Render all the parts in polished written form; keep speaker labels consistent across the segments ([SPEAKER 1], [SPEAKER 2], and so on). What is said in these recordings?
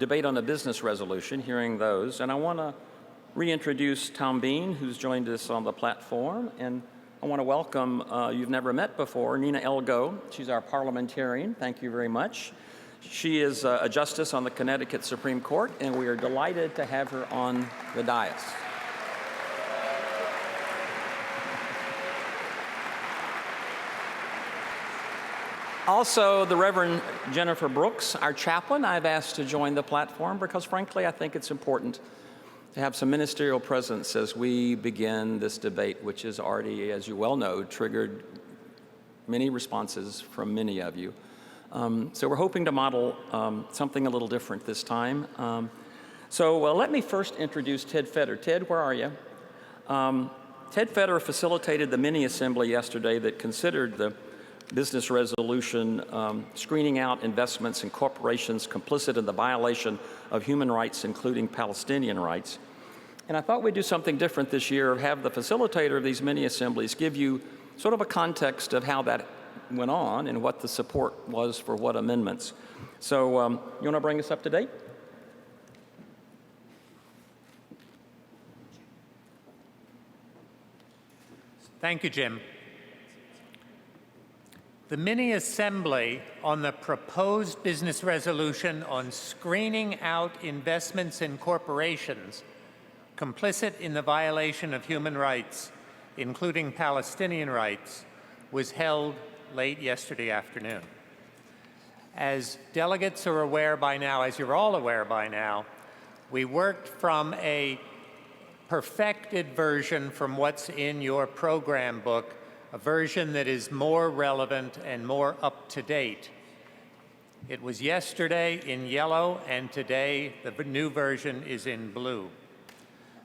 [SPEAKER 1] debate on the business resolution, hearing those. And I want to reintroduce Tom Bean, who's joined us on the platform. And I want to welcome, you've never met before, Nina Elgo. She's our parliamentarian. Thank you very much. She is a justice on the Connecticut Supreme Court, and we are delighted to have her on the dais. Also, the Reverend Jennifer Brooks, our chaplain, I've asked to join the platform because, frankly, I think it's important to have some ministerial presence as we begin this debate, which has already, as you well know, triggered many responses from many of you. So we're hoping to model something a little different this time. Let me first introduce Ted Fetter. Ted, where are you? Ted Fetter facilitated the mini-assembly yesterday that considered the business resolution screening out investments in corporations complicit in the violation of human rights, including Palestinian rights. And I thought we'd do something different this year, have the facilitator of these mini-assemblies give you sort of a context of how that went on and what the support was for what amendments. So you want to bring us up to date?
[SPEAKER 2] Thank you, Jim. The mini-assembly on the proposed business resolution on screening out investments in corporations complicit in the violation of human rights, including Palestinian rights, was held late yesterday afternoon. As delegates are aware by now, as you're all aware by now, we worked from a perfected version from what's in your program book, a version that is more relevant and more up-to-date. It was yesterday in yellow, and today the new version is in blue.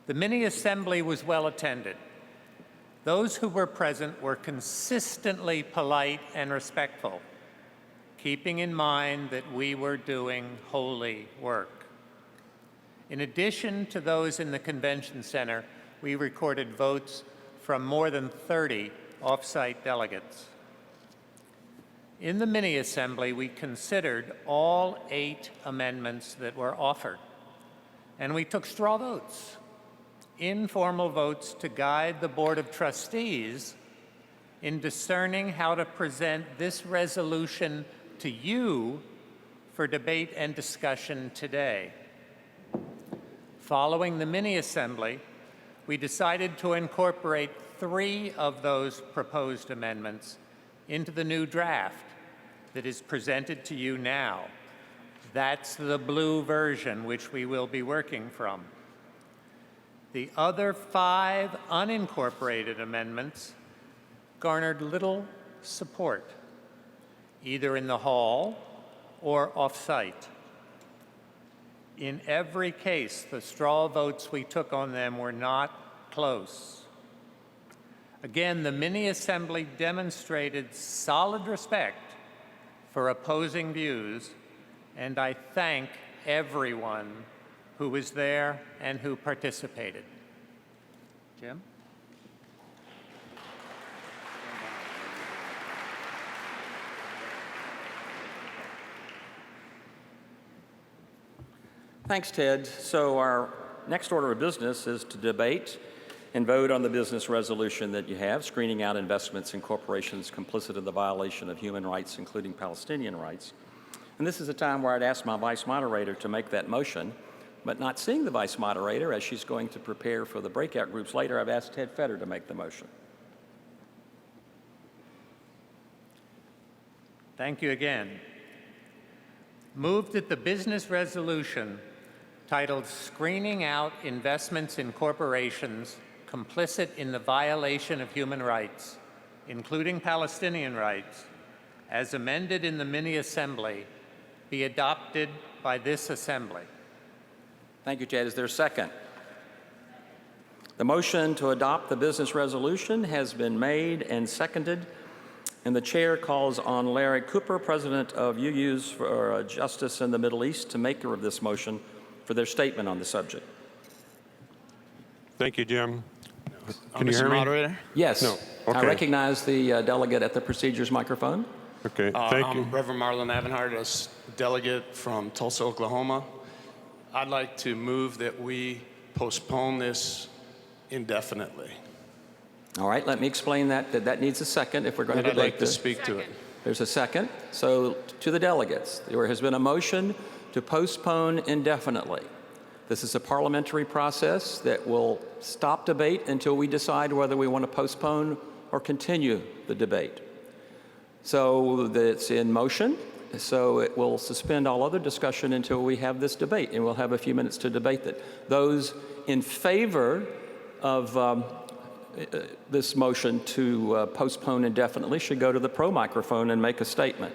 [SPEAKER 2] The mini-assembly was well attended. Those who were present were consistently polite and respectful, keeping in mind that we were doing holy work. In addition to those in the convention center, we recorded votes from more than 30 off-site delegates. In the mini-assembly, we considered all 8 amendments that were offered, and we took straw votes, informal votes to guide the Board of Trustees in discerning how to present this resolution to you for debate and discussion today. Following the mini-assembly, we decided to incorporate 3 of those proposed amendments into the new draft that is presented to you now. That's the blue version which we will be working from. The other 5 unincorporated amendments garnered little support, either in the hall or off-site. In every case, the straw votes we took on them were not close. Again, the mini-assembly demonstrated solid respect for opposing views, and I thank everyone who was there and who participated. Jim?
[SPEAKER 1] Thanks, Ted. So our next order of business is to debate and vote on the business resolution that you have, screening out investments in corporations complicit in the violation of human rights, including Palestinian rights. And this is a time where I'd ask my vice moderator to make that motion, but not seeing the vice moderator as she's going to prepare for the breakout groups later, I've asked Ted Fetter to make the motion.
[SPEAKER 2] Thank you again. Moved that the business resolution titled Screening Out Investments in Corporations Complicit in the Violation of Human Rights, including Palestinian rights, as amended in the mini-assembly, be adopted by this assembly.
[SPEAKER 1] Thank you, Ted. Is there a second? The motion to adopt the business resolution has been made and seconded, and the chair calls on Larry Cooper, president of UU's for Justice in the Middle East, to maker of this motion for their statement on the subject.
[SPEAKER 3] Thank you, Jim. Can you hear me?
[SPEAKER 4] Moderator?
[SPEAKER 1] Yes.
[SPEAKER 3] No. Okay.
[SPEAKER 1] I recognize the delegate at the procedures microphone.
[SPEAKER 3] Okay, thank you.
[SPEAKER 4] I'm Reverend Marlon Avenhart, as delegate from Tulsa, Oklahoma.
[SPEAKER 3] I'd like to move that we postpone this indefinitely.
[SPEAKER 1] All right, let me explain that. That needs a second if we're going
[SPEAKER 3] And
[SPEAKER 1] to
[SPEAKER 3] I'd
[SPEAKER 1] debate
[SPEAKER 3] like to
[SPEAKER 1] this.
[SPEAKER 3] speak to it.
[SPEAKER 1] There's a second. So to the delegates, there has been a motion to postpone indefinitely. This is a parliamentary process that will stop debate until we decide whether we want to postpone or continue the debate. So it's in motion. So it will suspend all other discussion until we have this debate, and we'll have a few minutes to debate that. Those in favor of this motion to postpone indefinitely should go to the pro microphone and make a statement.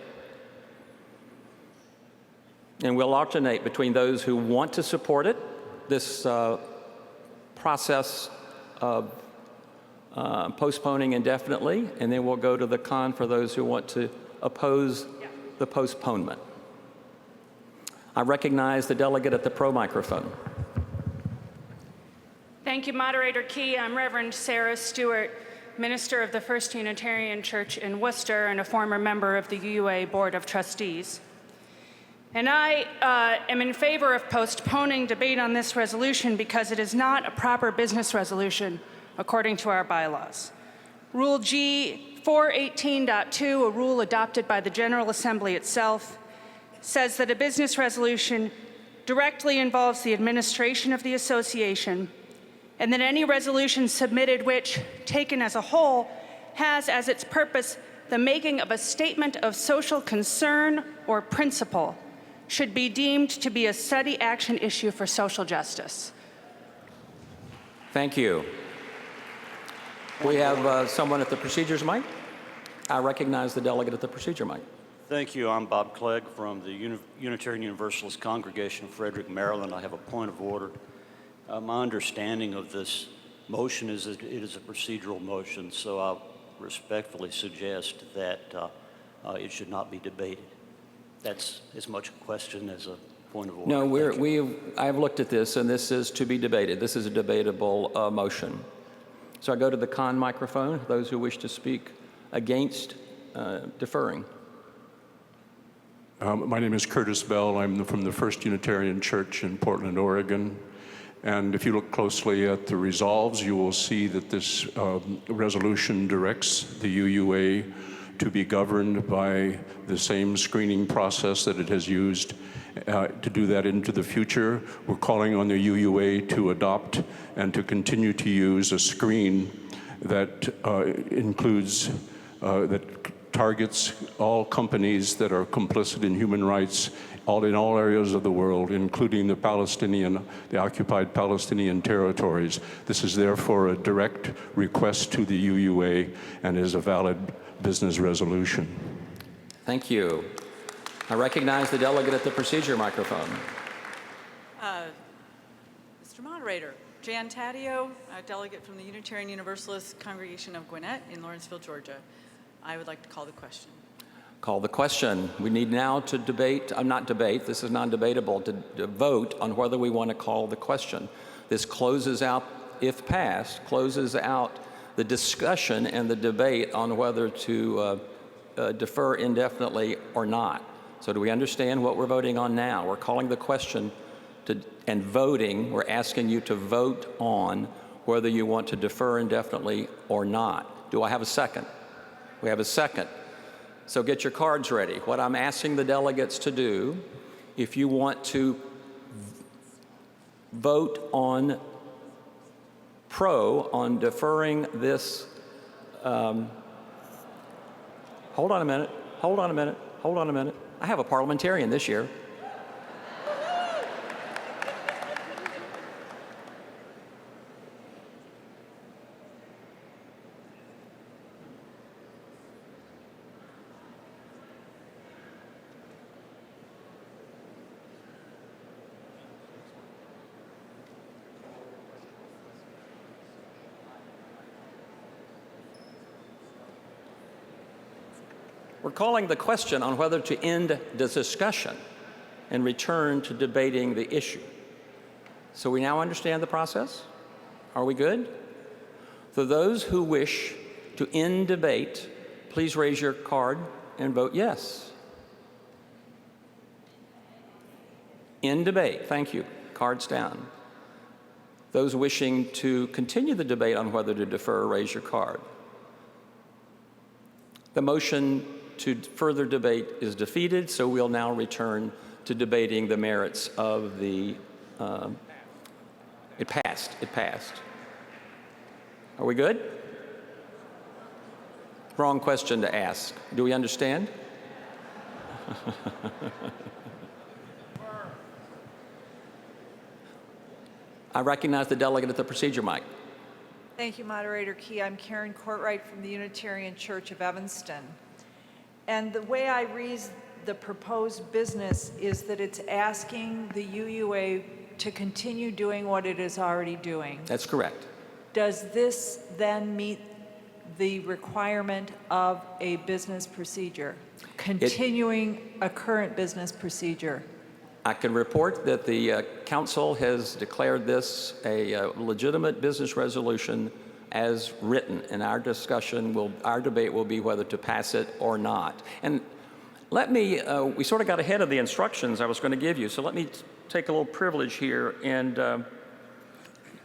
[SPEAKER 1] And we'll alternate between those who want to support it, this process of postponing indefinitely, and then we'll go to the con for those who want to oppose the postponement. I recognize the delegate at the pro microphone.
[SPEAKER 4] Thank you, Moderator Key. I'm Reverend Sarah Stewart, minister of the First Unitarian Church in Worcester and a former member of the UUA Board of Trustees. And I am in favor of postponing debate on this resolution because it is not a proper business resolution according to our bylaws. Rule G 418.2, a rule adopted by the General Assembly itself, says that a business resolution directly involves the administration of the association, and that any resolution submitted which, taken as a whole, has as its purpose the making of a statement of social concern or principle should be deemed to be a steady action issue for social justice.
[SPEAKER 1] Thank you. We have someone at the procedures mic. I recognize the delegate at the procedure mic.
[SPEAKER 5] Thank you. I'm Bob Clegg from the Unitarian Universalist Congregation of Frederick, Maryland. I have a point of order. My understanding of this motion is that it is a procedural motion, so I respectfully suggest that it should not be debated. That's as much a question as a point of order.
[SPEAKER 1] No, I've looked at this, and this is to be debated. This is a debatable motion. So I go to the con microphone, those who wish to speak against deferring.
[SPEAKER 3] My name is Curtis Bell. I'm from the First Unitarian Church in Portland, Oregon. And if you look closely at the resolves, you will see that this resolution directs the UUA to be governed by the same screening process that it has used to do that into the future. We're calling on the UUA to adopt and to continue to use a screen that includes, that targets all companies that are complicit in human rights in all areas of the world, including the occupied Palestinian territories. This is therefore a direct request to the UUA and is a valid business resolution.
[SPEAKER 1] Thank you. I recognize the delegate at the procedure microphone.
[SPEAKER 6] Mr. Moderator, Jan Taddeo, a delegate from the Unitarian Universalist Congregation of Gwinnett in Lawrenceville, Georgia. I would like to call the question.
[SPEAKER 1] Call the question. We need now to debate, not debate, this is non-debatable, to vote on whether we want to call the question. This closes out, if passed, closes out the discussion and the debate on whether to defer indefinitely or not. So do we understand what we're voting on now? We're calling the question and voting, we're asking you to vote on whether you want to defer indefinitely or not. Do I have a second? We have a second. So get your cards ready. What I'm asking the delegates to do, if you want to vote on on deferring this, hold on a minute, hold on a minute, hold on a minute. I have a parliamentarian this year. We're calling the question on whether to end the discussion and return to debating the issue. So we now understand the process? Are we good? For those who wish to end debate, please raise your card and vote yes. End debate. Thank you. Cards down. Those wishing to continue the debate on whether to defer, raise your card. The motion to further debate is defeated, so we'll now return to debating the merits of the, it passed. Are we good? Wrong question to ask. Do we understand? I recognize the delegate at the procedure mic.
[SPEAKER 7] Thank you, Moderator Key. I'm Karen Courtright from the Unitarian Church of Evanston. And the way I read the proposed business is that it's asking the UUA to continue doing what it is already doing.
[SPEAKER 1] That's correct.
[SPEAKER 7] Does this then meet the requirement of a business procedure, continuing a current business procedure?
[SPEAKER 1] I can report that the council has declared this a legitimate business resolution as written, and our debate will be whether to pass it or not. And let me, we sort of got ahead of the instructions I was going to give you, so let me take a little privilege here and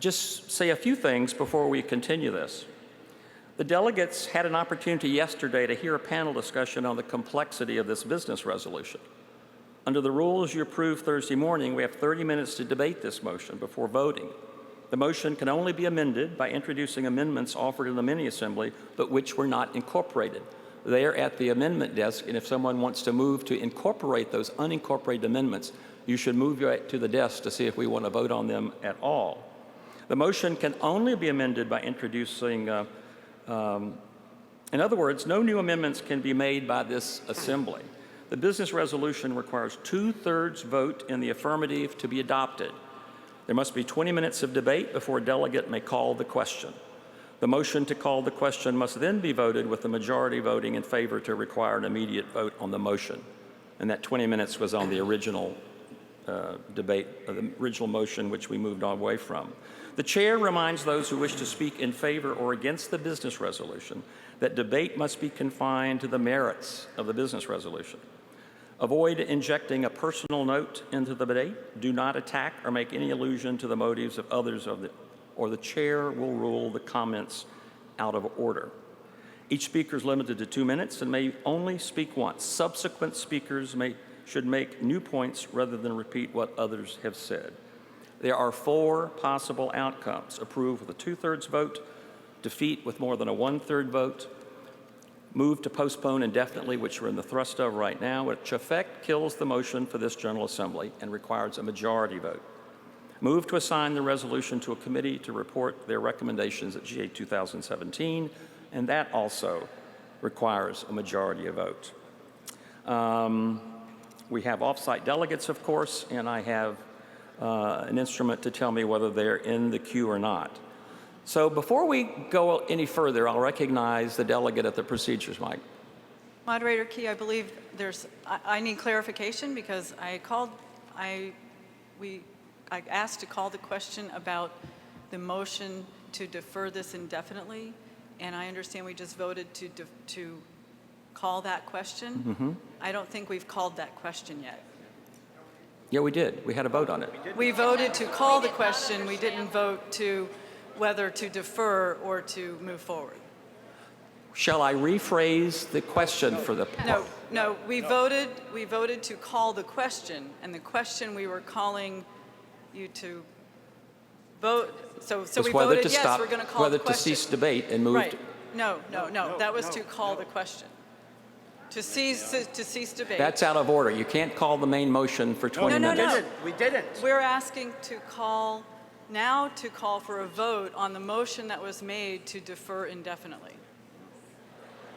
[SPEAKER 1] just say a few things before we continue this. The delegates had an opportunity yesterday to hear a panel discussion on the complexity of this business resolution. Under the rules you approved Thursday morning, we have 30 minutes to debate this motion before voting. The motion can only be amended by introducing amendments offered in the mini-assembly, but which were not incorporated. They are at the amendment desk, and if someone wants to move to incorporate those unincorporated amendments, you should move right to the desk to see if we want to vote on them at all. The motion can only be amended by introducing, in other words, no new amendments can be made by this assembly. The business resolution requires 2/3 vote in the affirmative to be adopted. There must be 20 minutes of debate before a delegate may call the question. The motion to call the question must then be voted with the majority voting in favor to require an immediate vote on the motion. And that 20 minutes was on the original debate, the original motion, which we moved away from. The chair reminds those who wish to speak in favor or against the business resolution that debate must be confined to the merits of the business resolution. Avoid injecting a personal note into the debate. Do not attack or make any allusion to the motives of others, or the chair will rule the comments out of order. Each speaker is limited to 2 minutes and may only speak once. Subsequent speakers should make new points rather than repeat what others have said. There are 4 possible outcomes: approve with a 2/3 vote, defeat with more than a 1/3 vote, move to postpone indefinitely, which we're in the thrust of right now, which effect kills the motion for this General Assembly and requires a majority vote. Move to assign the resolution to a committee to report their recommendations at GA 2017, and that also requires a majority of vote. We have off-site delegates, of course, and I have an instrument to tell me whether they're in the queue or not. So before we go any further, I'll recognize the delegate at the procedures mic.
[SPEAKER 6] Moderator Key, I believe I need clarification because I asked to call the question about the motion to defer this indefinitely, and I understand we just voted to call that question.
[SPEAKER 1] Mm-hmm.
[SPEAKER 6] I don't think we've called that question yet.
[SPEAKER 1] Yeah, we did. We had a vote on it.
[SPEAKER 6] We voted to call the question. We didn't vote to whether to defer or to move forward.
[SPEAKER 1] Shall I rephrase the question for the...
[SPEAKER 6] No, we voted to call the question, and the question we were calling you to vote, so we voted yes, we're going to call the question.
[SPEAKER 1] Whether to cease debate and move
[SPEAKER 6] right.
[SPEAKER 1] to...
[SPEAKER 6] No, that was to call the question. To cease debate.
[SPEAKER 1] That's out of order. You can't call the main motion for 20 minutes.
[SPEAKER 6] No.
[SPEAKER 8] We didn't.
[SPEAKER 6] We're asking to call for a vote on the motion that was made to defer indefinitely.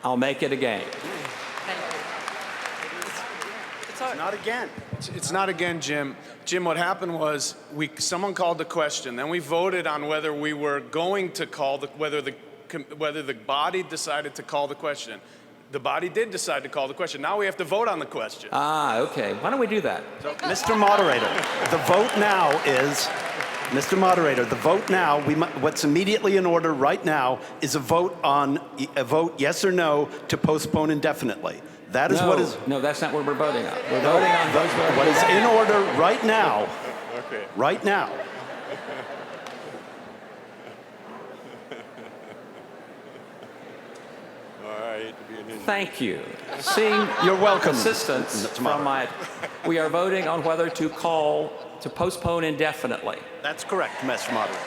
[SPEAKER 1] I'll make it again.
[SPEAKER 6] Thank you.
[SPEAKER 8] It's not again.
[SPEAKER 9] It's not again, Jim. Jim, what happened was someone called the question, then we voted on whether we were going to call whether the body decided to call the question. The body did decide to call the question. Now we have to vote on the question.
[SPEAKER 1] Ah, okay. Why don't we do that?
[SPEAKER 8] So, Mr. Moderator, the vote now is, Mr. Moderator, the vote now, what's immediately in order right now is a vote yes or no to postpone indefinitely. That is what is...
[SPEAKER 1] No, that's not what we're voting on. We're voting on those votes.
[SPEAKER 8] What is in order right now
[SPEAKER 9] Okay.
[SPEAKER 8] Right now.
[SPEAKER 1] Thank you. Seeing
[SPEAKER 8] You're welcome.
[SPEAKER 1] assistance
[SPEAKER 8] Mr.
[SPEAKER 1] from we are voting on whether to postpone indefinitely.
[SPEAKER 8] That's correct, Mr. Moderator.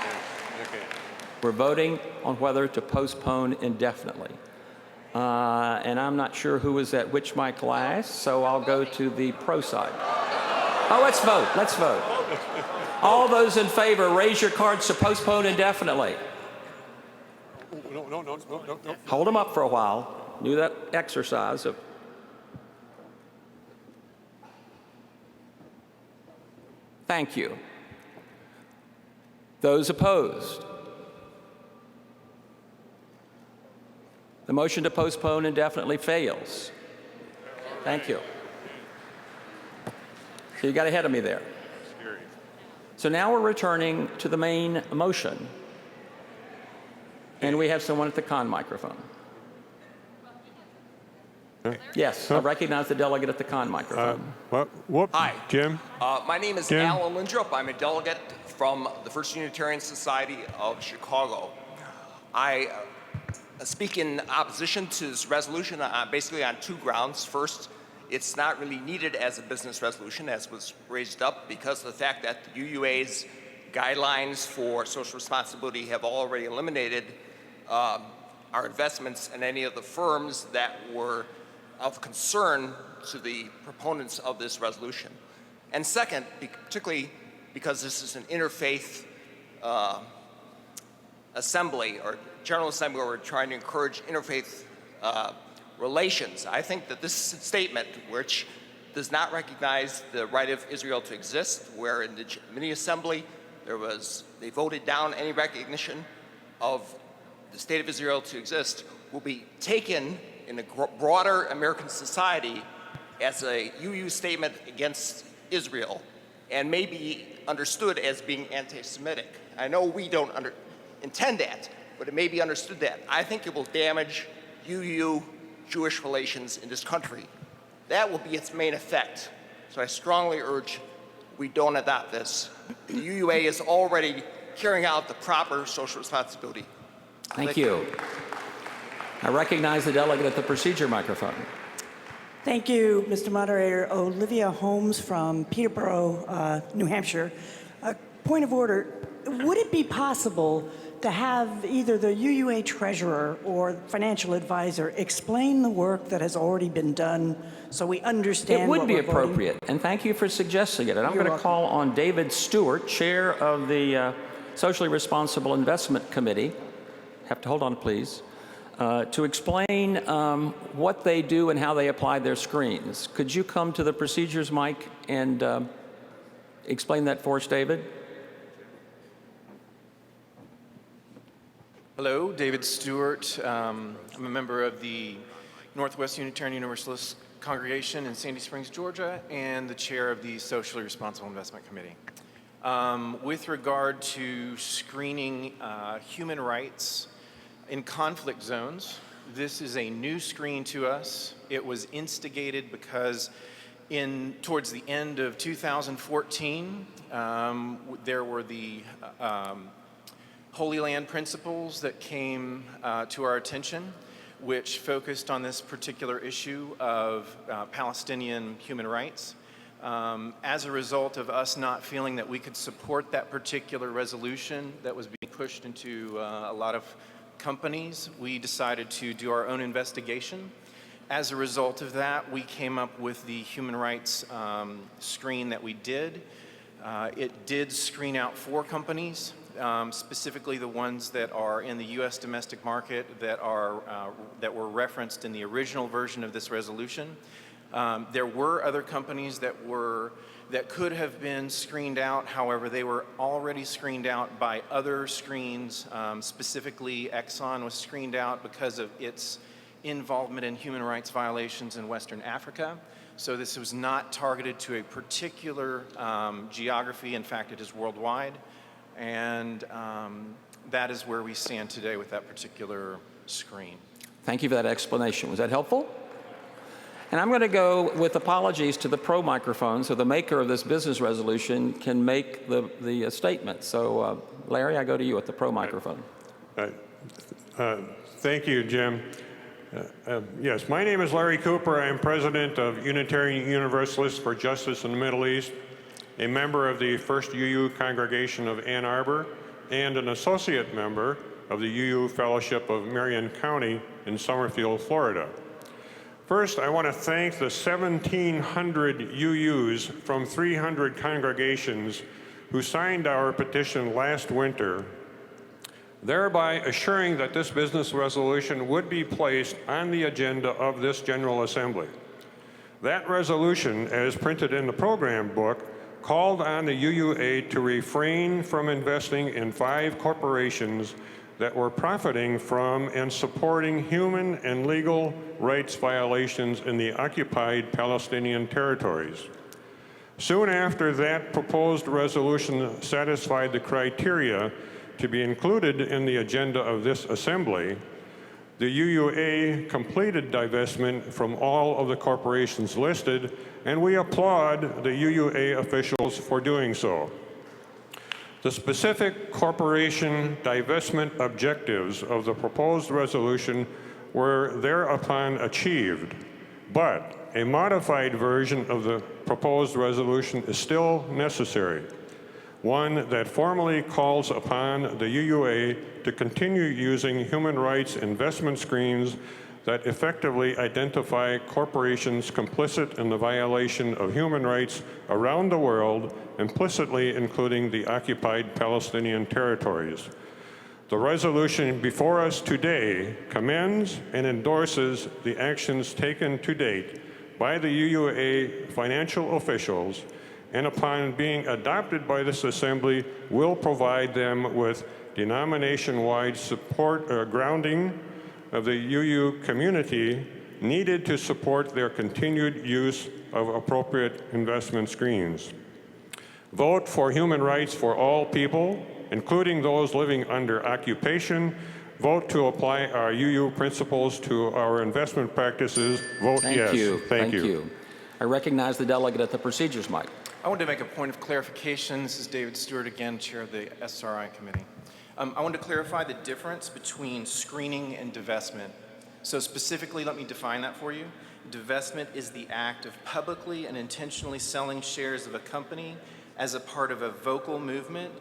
[SPEAKER 1] We're voting on whether to postpone indefinitely. And I'm not sure who was at which mic last, so I'll go to the pro side. Oh, let's vote. Let's vote. All those in favor, raise your cards to postpone indefinitely.
[SPEAKER 3] No.
[SPEAKER 1] Hold them up for a while. Do that exercise of. Thank you. Those opposed? The motion to postpone indefinitely fails. Thank you. So you got ahead of me there. So now we're returning to the main motion. And we have someone at the con microphone. Yes, I recognize the delegate at the con microphone.
[SPEAKER 10] Hi.
[SPEAKER 11] Jim?
[SPEAKER 10] My name is
[SPEAKER 11] Jim?
[SPEAKER 10] Alan Lindrup. I'm a delegate from the First Unitarian Society of Chicago. I speak in opposition to this resolution basically on two grounds. First, it's not really needed as a business resolution, as was raised up, because of the fact that the UUA's guidelines for social responsibility have already eliminated our investments in any of the firms that were of concern to the proponents of this resolution. And second, particularly because this is an interfaith assembly or General Assembly where we're trying to encourage interfaith relations, I think that this statement, which does not recognize the right of Israel to exist, where in the mini assembly they voted down any recognition of the state of Israel to exist, will be taken in a broader American society as a UU statement against Israel and may be understood as being anti-Semitic. I know we don't intend that, but it may be understood that. I think it will damage UU Jewish relations in this country. That will be its main effect. So I strongly urge we don't adopt this. The UUA is already carrying out the proper social responsibility.
[SPEAKER 1] Thank you. I recognize the delegate at the procedure microphone.
[SPEAKER 12] Thank you, Mr. Moderator. Olivia Holmes from Peterborough, New Hampshire. Point of order, would it be possible to have either the UUA treasurer or financial advisor explain the work that has already been done so we understand
[SPEAKER 1] It would
[SPEAKER 12] what
[SPEAKER 1] be
[SPEAKER 12] we're
[SPEAKER 1] appropriate,
[SPEAKER 12] voting?
[SPEAKER 1] and thank you for suggesting it. And I'm going to call on David Stewart, chair of the Socially Responsible Investment Committee. Have to hold on, please. To explain what they do and how they apply their screens. Could you come to the procedures mic and explain that for us, David?
[SPEAKER 13] Hello, David Stewart. I'm a member of the Northwest Unitarian Universalist Congregation in Sandy Springs, Georgia, and the chair of the Socially Responsible Investment Committee. With regard to screening human rights in conflict zones, this is a new screen to us. It was instigated because towards the end of 2014, there were the Holy Land principles that came to our attention, which focused on this particular issue of Palestinian human rights. As a result of us not feeling that we could support that particular resolution that was being pushed into a lot of companies, we decided to do our own investigation. As a result of that, we came up with the human rights screen that we did. It did screen out 4 companies, specifically the ones that are in the U.S. domestic market that were referenced in the original version of this resolution. There were other companies that could have been screened out. However, they were already screened out by other screens. Specifically, Exxon was screened out because of its involvement in human rights violations in Western Africa. So this was not targeted to a particular geography. In fact, it is worldwide. And that is where we stand today with that particular screen.
[SPEAKER 1] Thank you for that explanation. Was that helpful? And I'm going to go with apologies to the pro microphone so the maker of this business resolution can make the statement. So, Larry, I go to you at the pro microphone.
[SPEAKER 11] Thank you, Jim. Yes, my name is Larry Cooper. I am president of Unitarian Universalists for Justice in the Middle East, a member of the First UU Congregation of Ann Arbor, and an associate member of the UU Fellowship of Marion County in Summerfield, Florida. First, I want to thank the 1,700 UUs from 300 congregations who signed our petition last winter, thereby assuring that this business resolution would be placed on the agenda of this General Assembly. That resolution, as printed in the program book, called on the UUA to refrain from investing in 5 corporations that were profiting from and supporting human and legal rights violations in the occupied Palestinian territories. Soon after that proposed resolution satisfied the criteria to be included in the agenda of this assembly, the UUA completed divestment from all of the corporations listed, and we applaud the UUA officials for doing so. The specific corporation divestment objectives of the proposed resolution were thereupon achieved, but a modified version of the proposed resolution is still necessary, one that formally calls upon the UUA to continue using human rights investment screens that effectively identify corporations complicit in the violation of human rights around the world, implicitly including the occupied Palestinian territories. The resolution before us today commends and endorses the actions taken to date by the UUA financial officials, and upon being adopted by this assembly, will provide them with denomination-wide support grounding of the UU community needed to support their continued use of appropriate investment screens. Vote for human rights for all people, including those living under occupation. Vote to apply our UU principles to our investment practices. Vote yes.
[SPEAKER 1] Thank you. I recognize the delegate at the procedures mic.
[SPEAKER 13] I wanted to make a point of clarification. This is David Stewart again, chair of the SRI committee. I wanted to clarify the difference between screening and divestment. So specifically, let me define that for you. Divestment is the act of publicly and intentionally selling shares of a company as a part of a vocal movement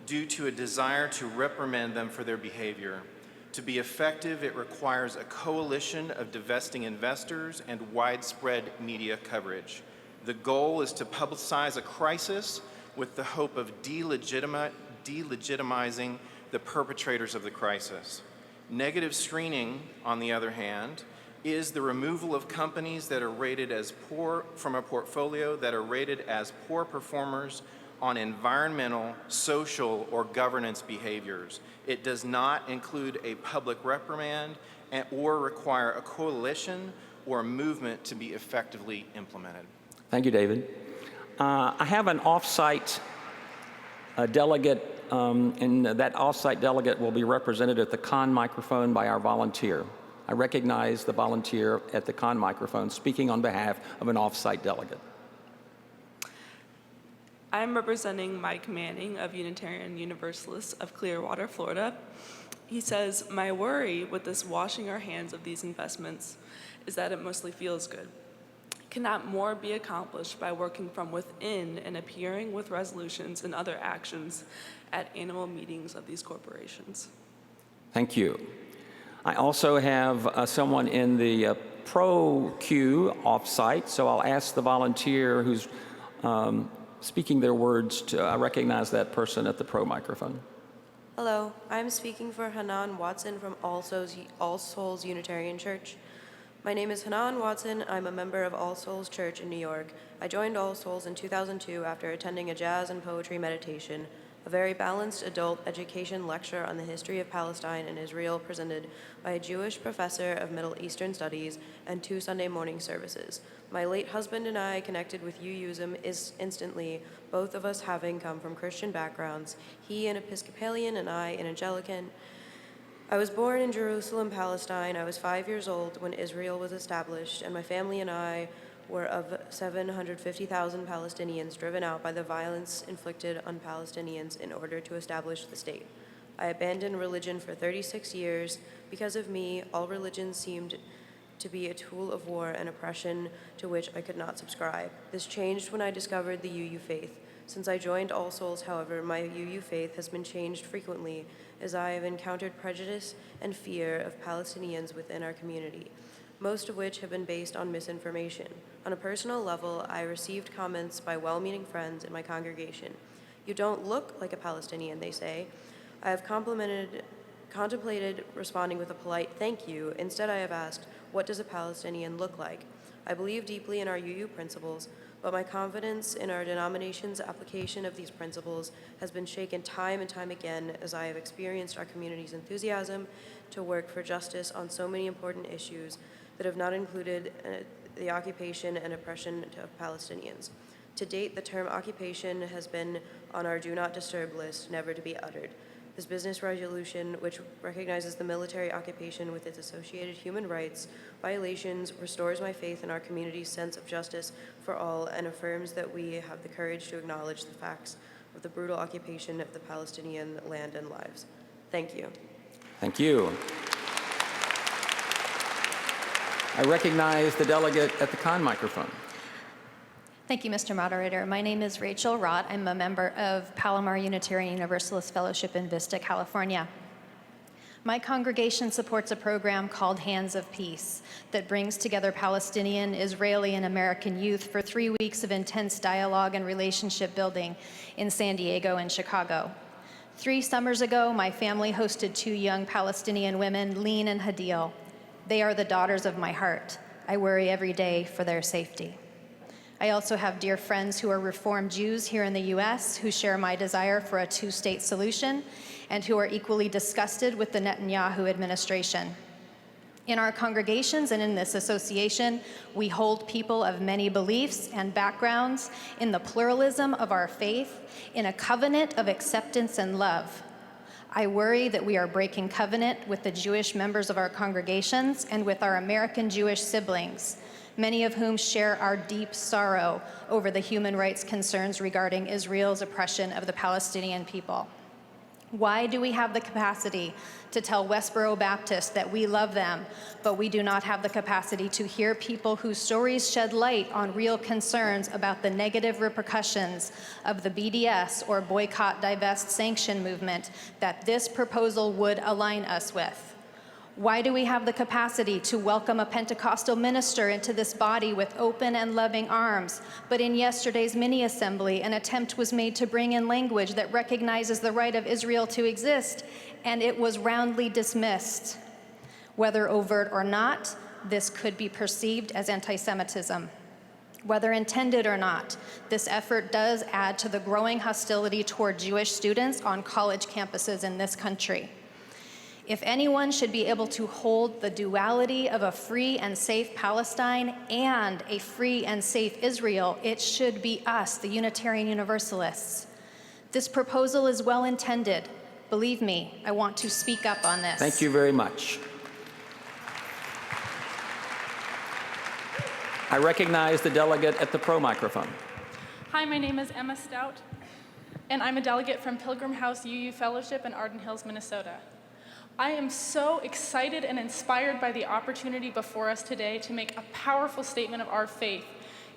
[SPEAKER 13] due to a desire to reprimand them for their behavior. To be effective, it requires a coalition of divesting investors and widespread media coverage. The goal is to publicize a crisis with the hope of delegitimizing the perpetrators of the crisis. Negative screening, on the other hand, is the removal of companies that are rated as poor from a portfolio that are rated as poor performers on environmental, social, or governance behaviors. It does not include a public reprimand or require a coalition or a movement to be effectively implemented.
[SPEAKER 1] Thank you, David. I have an off-site delegate, and that off-site delegate will be represented at the con microphone by our volunteer. I recognize the volunteer at the con microphone speaking on behalf of an off-site delegate.
[SPEAKER 14] I'm representing Mike Manning of Unitarian Universalists of Clearwater, Florida. He says, "My worry with this washing our hands of these investments is that it mostly feels good. Cannot more be accomplished by working from within and appearing with resolutions and other actions at annual meetings of these corporations?"
[SPEAKER 1] Thank you. I also have someone in the pro queue off-site, so I'll ask the volunteer who's speaking their words to recognize that person at the pro microphone.
[SPEAKER 15] Hello, I'm speaking for Hanan Watson from All Souls Unitarian Church. My name is Hanan Watson. I'm a member of All Souls Church in New York. I joined All Souls in 2002 after attending a jazz and poetry meditation, a very balanced adult education lecture on the history of Palestine and Israel presented by a Jewish professor of Middle Eastern Studies, and 2 Sunday morning services. My late husband and I connected with UUism instantly, both of us having come from Christian backgrounds, he an Episcopalian and I an Anglican. I was born in Jerusalem, Palestine. I was 5 years old when Israel was established, and my family and I were of 750,000 Palestinians driven out by the violence inflicted on Palestinians in order to establish the state. I abandoned religion for 36 years. Because of me, all religions seemed to be a tool of war and oppression to which I could not subscribe. This changed when I discovered the UU faith. Since I joined All Souls, however, my UU faith has been changed frequently as I have encountered prejudice and fear of Palestinians within our community, most of which have been based on misinformation. On a personal level, I received comments by well-meaning friends in my congregation. "You don't look like a Palestinian," they say. I have contemplated responding with a polite thank you. Instead, I have asked, what does a Palestinian look like? I believe deeply in our UU principles, but my confidence in our denomination's application of these principles has been shaken time and time again as I have experienced our community's enthusiasm to work for justice on so many important issues that have not included the occupation and oppression of Palestinians. To date, the term occupation has been on our do not disturb list, never to be uttered. This business resolution, which recognizes the military occupation with its associated human rights violations, restores my faith in our community's sense of justice for all and affirms that we have the courage to acknowledge the facts of the brutal occupation of the Palestinian land and lives. Thank you.
[SPEAKER 1] Thank you. I recognize the delegate at the con microphone.
[SPEAKER 16] Thank you, Mr. Moderator. My name is Rachel Rott. I'm a member of Palomar Unitarian Universalist Fellowship in Vista, California. My congregation supports a program called Hands of Peace that brings together Palestinian, Israeli, and American youth for 3 weeks of intense dialogue and relationship building in San Diego and Chicago. 3 summers ago, my family hosted 2 young Palestinian women, Lean and Hadil. They are the daughters of my heart. I worry every day for their safety. I also have dear friends who are Reformed Jews here in the U.S. who share my desire for a 2-state solution and who are equally disgusted with the Netanyahu administration. In our congregations and in this association, we hold people of many beliefs and backgrounds in the pluralism of our faith in a covenant of acceptance and love. I worry that we are breaking covenant with the Jewish members of our congregations and with our American Jewish siblings, many of whom share our deep sorrow over the human rights concerns regarding Israel's oppression of the Palestinian people. Why do we have the capacity to tell Westboro Baptist that we love them, but we do not have the capacity to hear people whose stories shed light on real concerns about the negative repercussions of the BDS or boycott, divest, sanction movement that this proposal would align us with? Why do we have the capacity to welcome a Pentecostal minister into this body with open and loving arms, but in yesterday's mini-assembly, an attempt was made to bring in language that recognizes the right of Israel to exist, and it was roundly dismissed? Whether overt or not, this could be perceived as anti-Semitism. Whether intended or not, this effort does add to the growing hostility toward Jewish students on college campuses in this country. If anyone should be able to hold the duality of a free and safe Palestine and a free and safe Israel, it should be us, the Unitarian Universalists. This proposal is well intended. Believe me, I want to speak up on this.
[SPEAKER 1] Thank you very much. I recognize the delegate at the pro microphone.
[SPEAKER 17] Hi, my name is Emma Stout, and I'm a delegate from Pilgrim House UU Fellowship in Arden Hills, Minnesota. I am so excited and inspired by the opportunity before us today to make a powerful statement of our faith,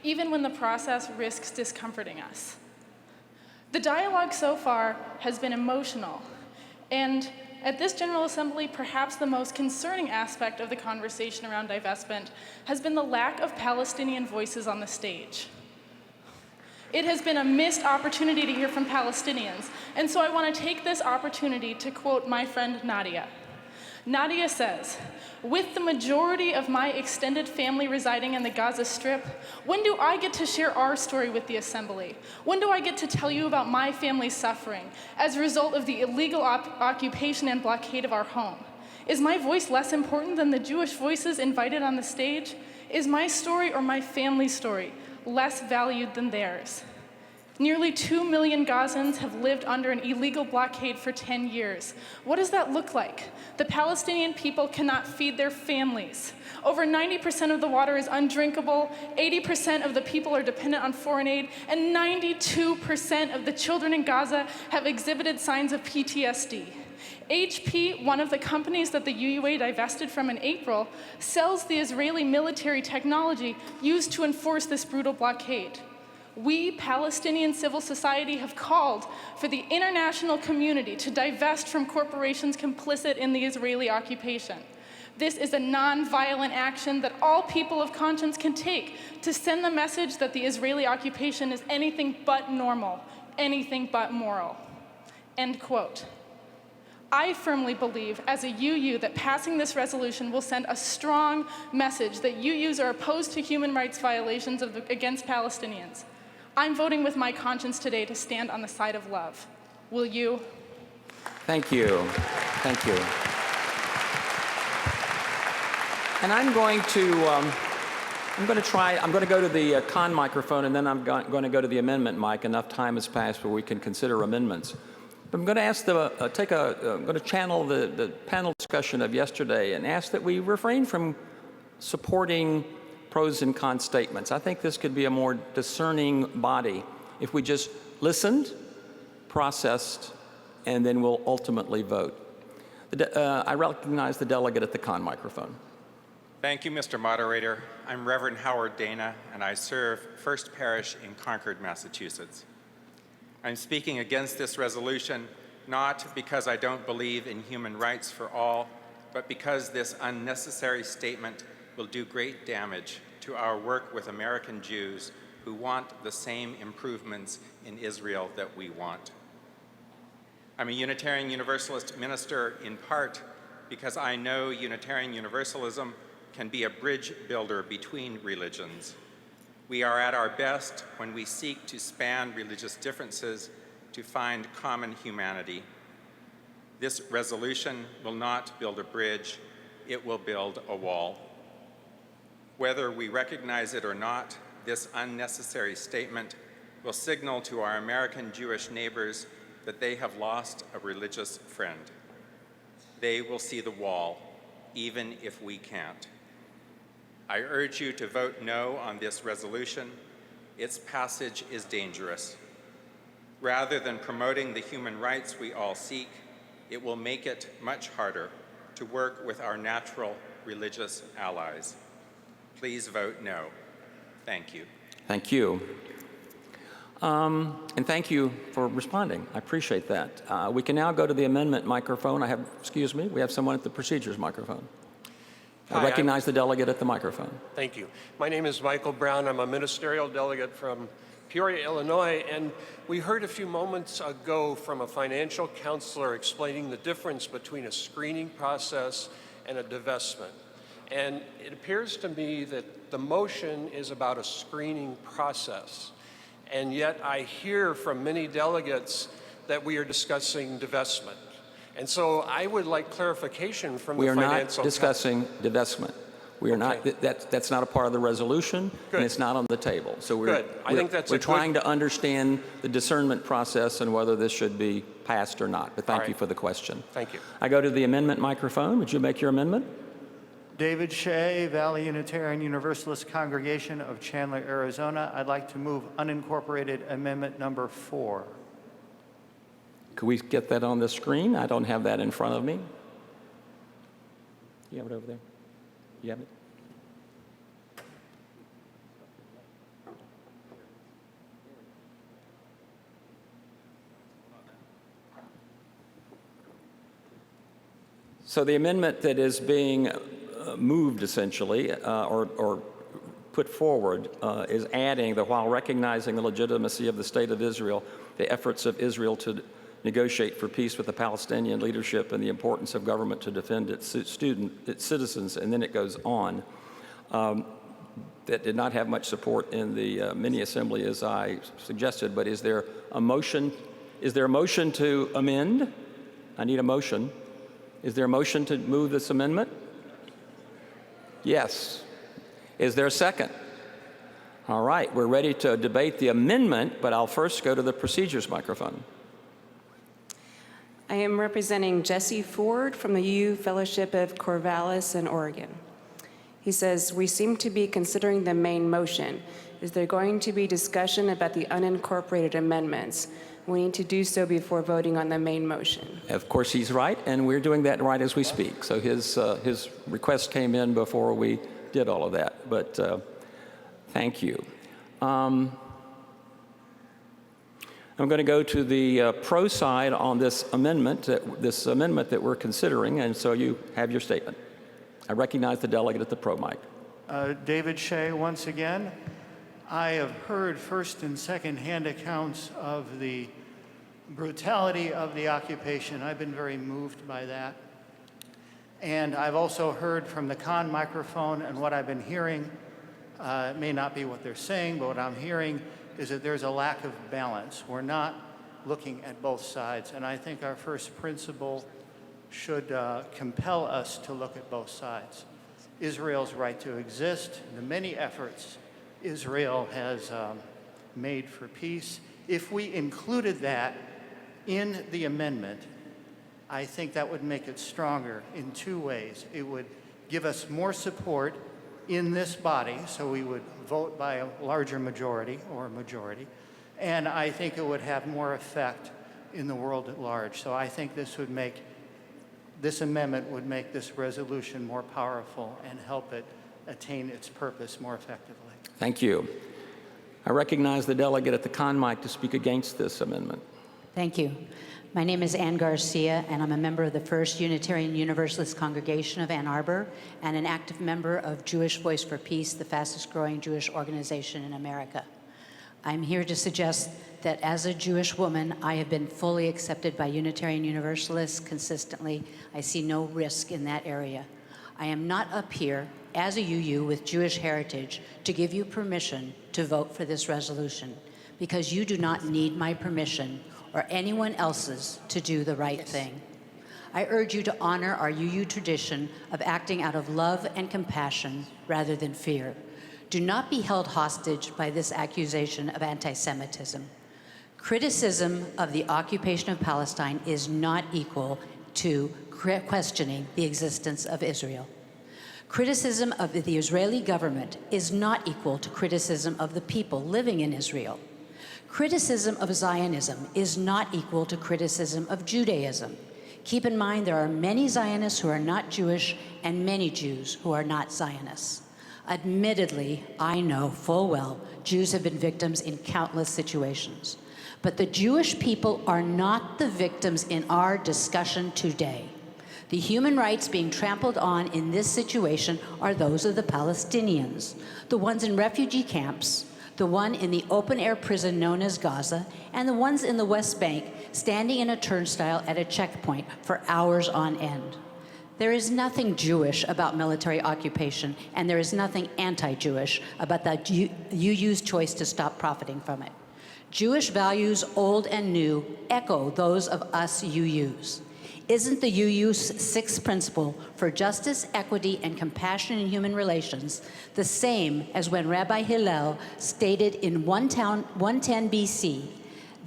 [SPEAKER 17] even when the process risks discomforting us. The dialogue so far has been emotional, and at this General Assembly, perhaps the most concerning aspect of the conversation around divestment has been the lack of Palestinian voices on the stage. It has been a missed opportunity to hear from Palestinians, and so I want to take this opportunity to quote my friend Nadia. Nadia says, "With the majority of my extended family residing in the Gaza Strip, when do I get to share our story with the Assembly? When do I get to tell you about my family's suffering as a result of the illegal occupation and blockade of our home? Is my voice less important than the Jewish voices invited on the stage? Is my story or my family's story less valued than theirs?" Nearly 2 million Gazans have lived under an illegal blockade for 10 years. What does that look like? The Palestinian people cannot feed their families. Over 90% of the water is undrinkable, 80% of the people are dependent on foreign aid, and 92% of the children in Gaza have exhibited signs of PTSD. HP, one of the companies that the UUA divested from in April, sells the Israeli military technology used to enforce this brutal blockade. We, Palestinian civil society, have called for the international community to divest from corporations complicit in the Israeli occupation. This is a non-violent action that all people of conscience can take to send the message that the Israeli occupation is anything but normal, anything but moral. End quote. I firmly believe, as a UU, that passing this resolution will send a strong message that UUs are opposed to human rights violations against Palestinians. I'm voting with my conscience today to stand on the side of love. Will you?
[SPEAKER 1] Thank you. Thank you. And I'm going to go to the con microphone, and then I'm going to go to the amendment mic. Enough time has passed where we can consider amendments. I'm going to ask I'm going to channel the panel discussion of yesterday and ask that we refrain from supporting pros and cons statements. I think this could be a more discerning body if we just listened, processed, and then we'll ultimately vote. I recognize the delegate at the con microphone.
[SPEAKER 18] Thank you, Mr. Moderator. I'm Reverend Howard Dana, and I serve First Parish in Concord, Massachusetts. I'm speaking against this resolution not because I don't believe in human rights for all, but because this unnecessary statement will do great damage to our work with American Jews who want the same improvements in Israel that we want. I'm a Unitarian Universalist minister in part because I know Unitarian Universalism can be a bridge builder between religions. We are at our best when we seek to span religious differences to find common humanity. This resolution will not build a bridge, it will build a wall. Whether we recognize it or not, this unnecessary statement will signal to our American Jewish neighbors that they have lost a religious friend. They will see the wall, even if we can't. I urge you to vote no on this resolution. Its passage is dangerous. Rather than promoting the human rights we all seek, it will make it much harder to work with our natural religious allies. Please vote no. Thank you.
[SPEAKER 1] Thank you. And thank you for responding. I appreciate that. We can now go to the amendment microphone. We have someone at the procedures microphone. I recognize the delegate at the microphone.
[SPEAKER 19] Thank you. My name is Michael Brown. I'm a ministerial delegate from Peoria, Illinois, and we heard a few moments ago from a financial counselor explaining the difference between a screening process and a divestment. And it appears to me that the motion is about a screening process. And yet I hear from many delegates that we are discussing divestment. And so I would like clarification from the financial
[SPEAKER 1] We are not discussing divestment. We are not. That's not a part of the resolution, and it's not on the table. So we're trying to understand the discernment process and whether this should be passed or not. But thank you for the question.
[SPEAKER 19] Thank you.
[SPEAKER 1] I go to the amendment microphone. Would you make your amendment?
[SPEAKER 20] David Shea, Valley Unitarian Universalist Congregation of Chandler, Arizona. I'd like to move unincorporated amendment number 4.
[SPEAKER 1] Could we get that on the screen? I don't have that in front of me. You have it over there? You have it? So the amendment that is being moved essentially or put forward is adding that while recognizing the legitimacy of the state of Israel, the efforts of Israel to negotiate for peace with the Palestinian leadership and the importance of government to defend its citizens, and then it goes on. That did not have much support in the mini assembly as I suggested, but is there a motion? Is there a motion to amend? I need a motion. Is there a motion to move this amendment? Yes. Is there a second? All right, we're ready to debate the amendment, but I'll first go to the procedures microphone.
[SPEAKER 21] I am representing Jesse Ford from the UU Fellowship of Corvallis in Oregon. He says, we seem to be considering the main motion. Is there going to be discussion about the unincorporated amendments? We need to do so before voting on the main motion.
[SPEAKER 1] Of course, he's right, and we're doing that right as we speak. So his request came in before we did all of that, but thank you. I'm going to go to the pro side on this amendment that we're considering, and so you have your statement. I recognize the delegate at the pro mic.
[SPEAKER 20] David Shea, once again. I have heard first and second hand accounts of the brutality of the occupation. I've been very moved by that. And I've also heard from the con microphone, and what I've been hearing, it may not be what they're saying, but what I'm hearing is that there's a lack of balance. We're not looking at both sides, and I think our first principle should compel us to look at both sides. Israel's right to exist, the many efforts Israel has made for peace. If we included that in the amendment, I think that would make it stronger in two ways. It would give us more support in this body, so we would vote by a larger majority or a majority, and I think it would have more effect in the world at large. So I think this amendment would make this resolution more powerful and help it attain its purpose more effectively.
[SPEAKER 1] Thank you. I recognize the delegate at the con mic to speak against this amendment.
[SPEAKER 22] Thank you. My name is Ann Garcia, and I'm a member of the First Unitarian Universalist Congregation of Ann Arbor and an active member of Jewish Voice for Peace, the fastest growing Jewish organization in America. I'm here to suggest that as a Jewish woman, I have been fully accepted by Unitarian Universalists consistently. I see no risk in that area. I am not up here as a UU with Jewish heritage to give you permission to vote for this resolution, because you do not need my permission or anyone else's to do the right thing. I urge you to honor our UU tradition of acting out of love and compassion rather than fear. Do not be held hostage by this accusation of anti-Semitism. Criticism of the occupation of Palestine is not equal to questioning the existence of Israel. Criticism of the Israeli government is not equal to criticism of the people living in Israel. Criticism of Zionism is not equal to criticism of Judaism. Keep in mind there are many Zionists who are not Jewish and many Jews who are not Zionists. Admittedly, I know full well Jews have been victims in countless situations. But the Jewish people are not the victims in our discussion today. The human rights being trampled on in this situation are those of the Palestinians, the ones in refugee camps, the one in the open-air prison known as Gaza, and the ones in the West Bank standing in a turnstile at a checkpoint for hours on end. There is nothing Jewish about military occupation, and there is nothing anti-Jewish about the UU's choice to stop profiting from it. Jewish values, old and new, echo those of us UUs. Isn't the UU's sixth principle for justice, equity, and compassion in human relations the same as when Rabbi Hillel stated in 110 BC,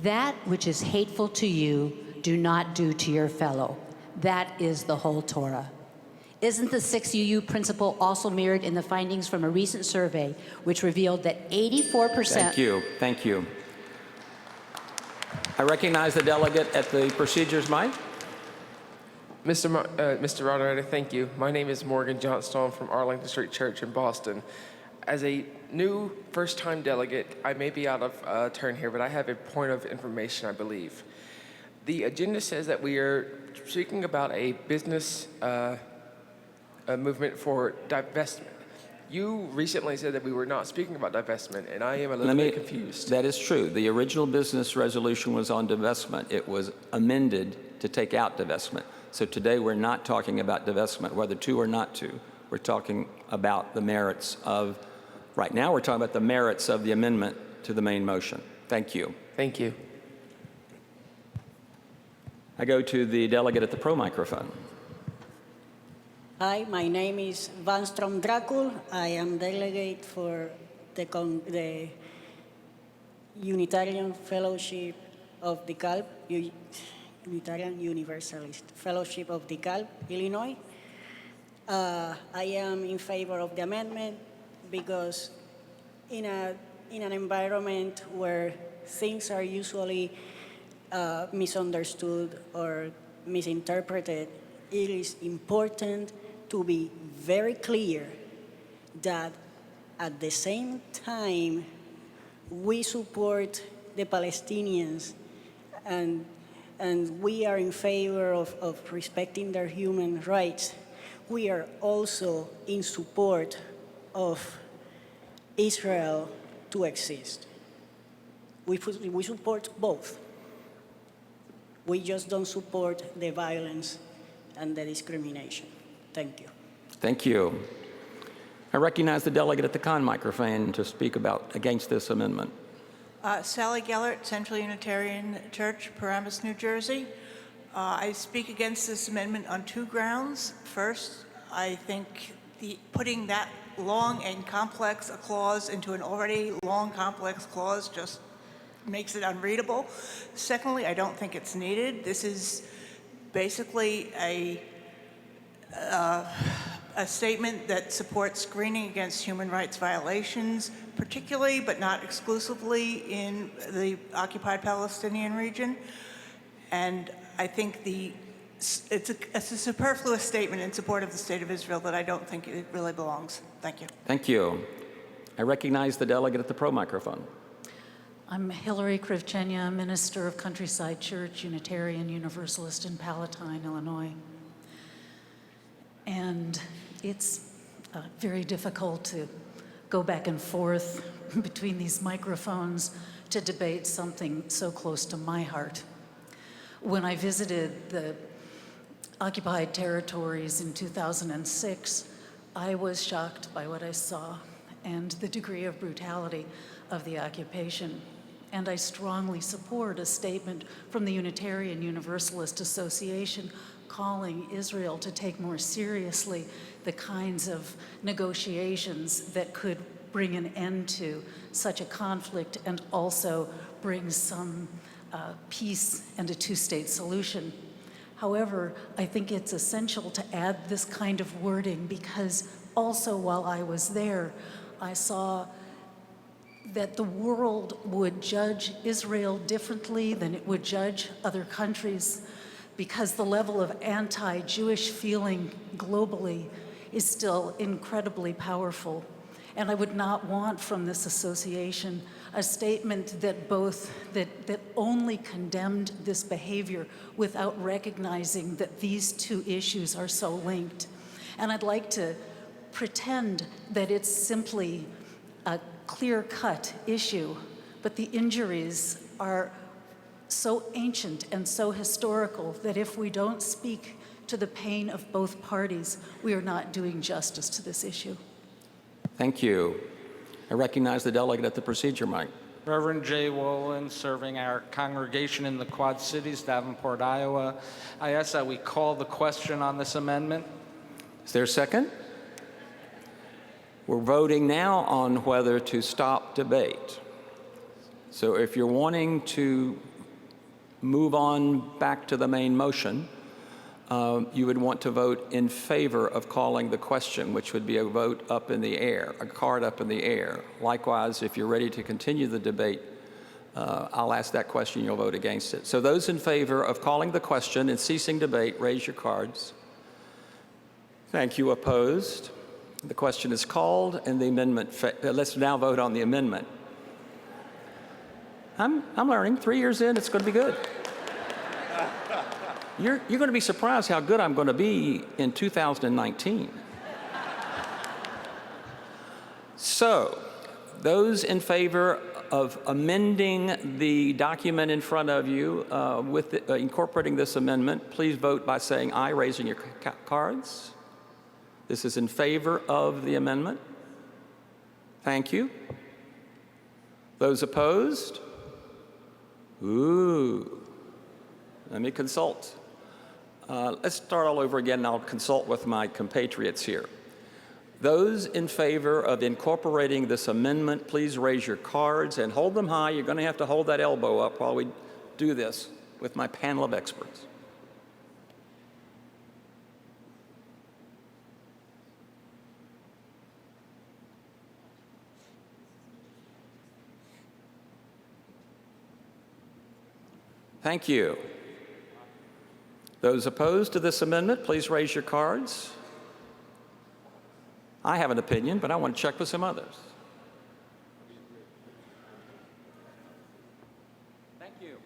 [SPEAKER 22] that which is hateful to you, do not do to your fellow? That is the whole Torah. Isn't the sixth UU principle also mirrored in the findings from a recent survey which revealed that 84%—
[SPEAKER 1] Thank you. I recognize the delegate at the procedures mic.
[SPEAKER 23] Mr. Moderator, thank you. My name is Morgan Johnstone from Arlington Street Church in Boston. As a new first-time delegate, I may be out of turn here, but I have a point of information, I believe. The agenda says that we are speaking about a business movement for divestment. You recently said that we were not speaking about divestment, and I am a little bit confused.
[SPEAKER 1] That is true. The original business resolution was on divestment. It was amended to take out divestment. So today we're not talking about divestment, whether to or not to. We're talking about the merits of, right now we're talking about the merits of the amendment to the main motion. Thank you.
[SPEAKER 23] Thank you.
[SPEAKER 1] I go to the delegate at the pro microphone.
[SPEAKER 24] Hi, my name is Van Strom Dracul. I am delegate for
[SPEAKER 2] the Unitarian Fellowship of DeKalb, Unitarian Universalist Fellowship of DeKalb, Illinois. I am in favor of the amendment because in an environment where things are usually misunderstood or misinterpreted, it is important to be very clear that at the same time we support the Palestinians and we are in favor of respecting their human rights, we are also in support of Israel to exist. We support both. We just don't support the violence and the discrimination. Thank you.
[SPEAKER 1] Thank you. I recognize the delegate at the con microphone to speak against this amendment.
[SPEAKER 4] Sally Gellert, Central Unitarian Church, Paramus, New Jersey. I speak against this amendment on two grounds. First, I think putting that long and complex a clause into an already long, complex clause just makes it unreadable. Secondly, I don't think it's needed. This is basically a statement that supports screening against human rights violations, particularly but not exclusively in the occupied Palestinian region. And I think it's a superfluous statement in support of the State of Israel that I don't think it really belongs. Thank you.
[SPEAKER 1] Thank you. I recognize the delegate at the pro microphone.
[SPEAKER 5] I'm Hillary Krivchenya, minister of Countryside Church, Unitarian Universalist in Palatine, Illinois. And it's very difficult to go back and forth between these microphones to debate something so close to my heart. When I visited the occupied territories in 2006, I was shocked by what I saw and the degree of brutality of the occupation. And I strongly support a statement from the Unitarian Universalist Association calling Israel to take more seriously the kinds of negotiations that could bring an end to such a conflict and also bring some peace and a two-state solution. However, I think it's essential to add this kind of wording because also while I was there, I saw that the world would judge Israel differently than it would judge other countries because the level of anti-Jewish feeling globally is still incredibly powerful. And I would not want from this association a statement that that only condemned this behavior without recognizing that these two issues are so linked. And I'd like to pretend that it's simply a clear-cut issue, but the injuries are so ancient and so historical that if we don't speak to the pain of both parties, we are not doing justice to this issue.
[SPEAKER 1] Thank you. I recognize the delegate at the procedure mic.
[SPEAKER 24] Reverend Jay Wolin, serving our congregation in the Quad Cities, Davenport, Iowa. I ask that we call the question on this amendment.
[SPEAKER 1] Is there a second? We're voting now on whether to stop debate. So if you're wanting to move on back to the main motion, you would want to vote in favor of calling the question, which would be a vote up in the air, a card up in the air. Likewise, if you're ready to continue the debate, I'll ask that question, you'll vote against it. So those in favor of calling the question and ceasing debate, raise your cards. Thank you. Opposed? The question is called and the amendment, let's now vote on the amendment. I'm learning. 3 years in, it's going to be good. You're going to be surprised how good I'm going to be in 2019. So, those in favor of amending the document in front of you with incorporating this amendment, please vote by saying aye, raising your cards. This is in favor of the amendment. Thank you. Those opposed? Ooh. Let me consult. Let's start all over again, and I'll consult with my compatriots here. Those in favor of incorporating this amendment, please raise your cards and hold them high. You're going to have to hold that elbow up while we do this with my panel of experts. Thank you. Those opposed to this amendment, please raise your cards. I have an opinion, but I want to check with some others. Thank you.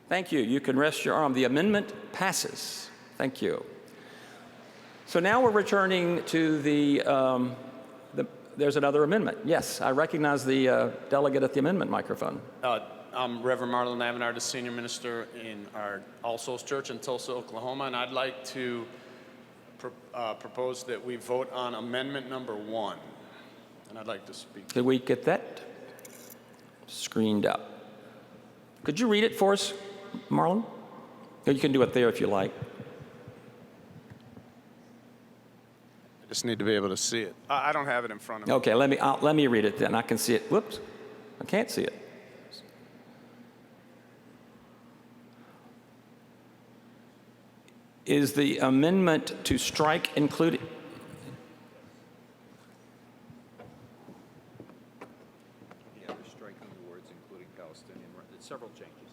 [SPEAKER 1] Thank you. You can rest your arm. The amendment passes. Thank you. So now we're returning to there's another amendment. Yes, I recognize the delegate at the amendment microphone.
[SPEAKER 6] I'm Reverend Marlon Avenard, the senior minister in our All Souls Church in Tulsa, Oklahoma, and I'd like to propose that we vote on amendment number 1. And I'd like to speak.
[SPEAKER 1] Did we get that screened up? Could you read it for us, Marlon? Or you can do it there if you like.
[SPEAKER 6] I just need to be able to see it. I don't have it in front of me.
[SPEAKER 1] Okay, let me read it then. I can see it. Whoops, I can't see it. Is the amendment to strike including?
[SPEAKER 3] Yeah, they're striking the words including Palestinian. There's several changes.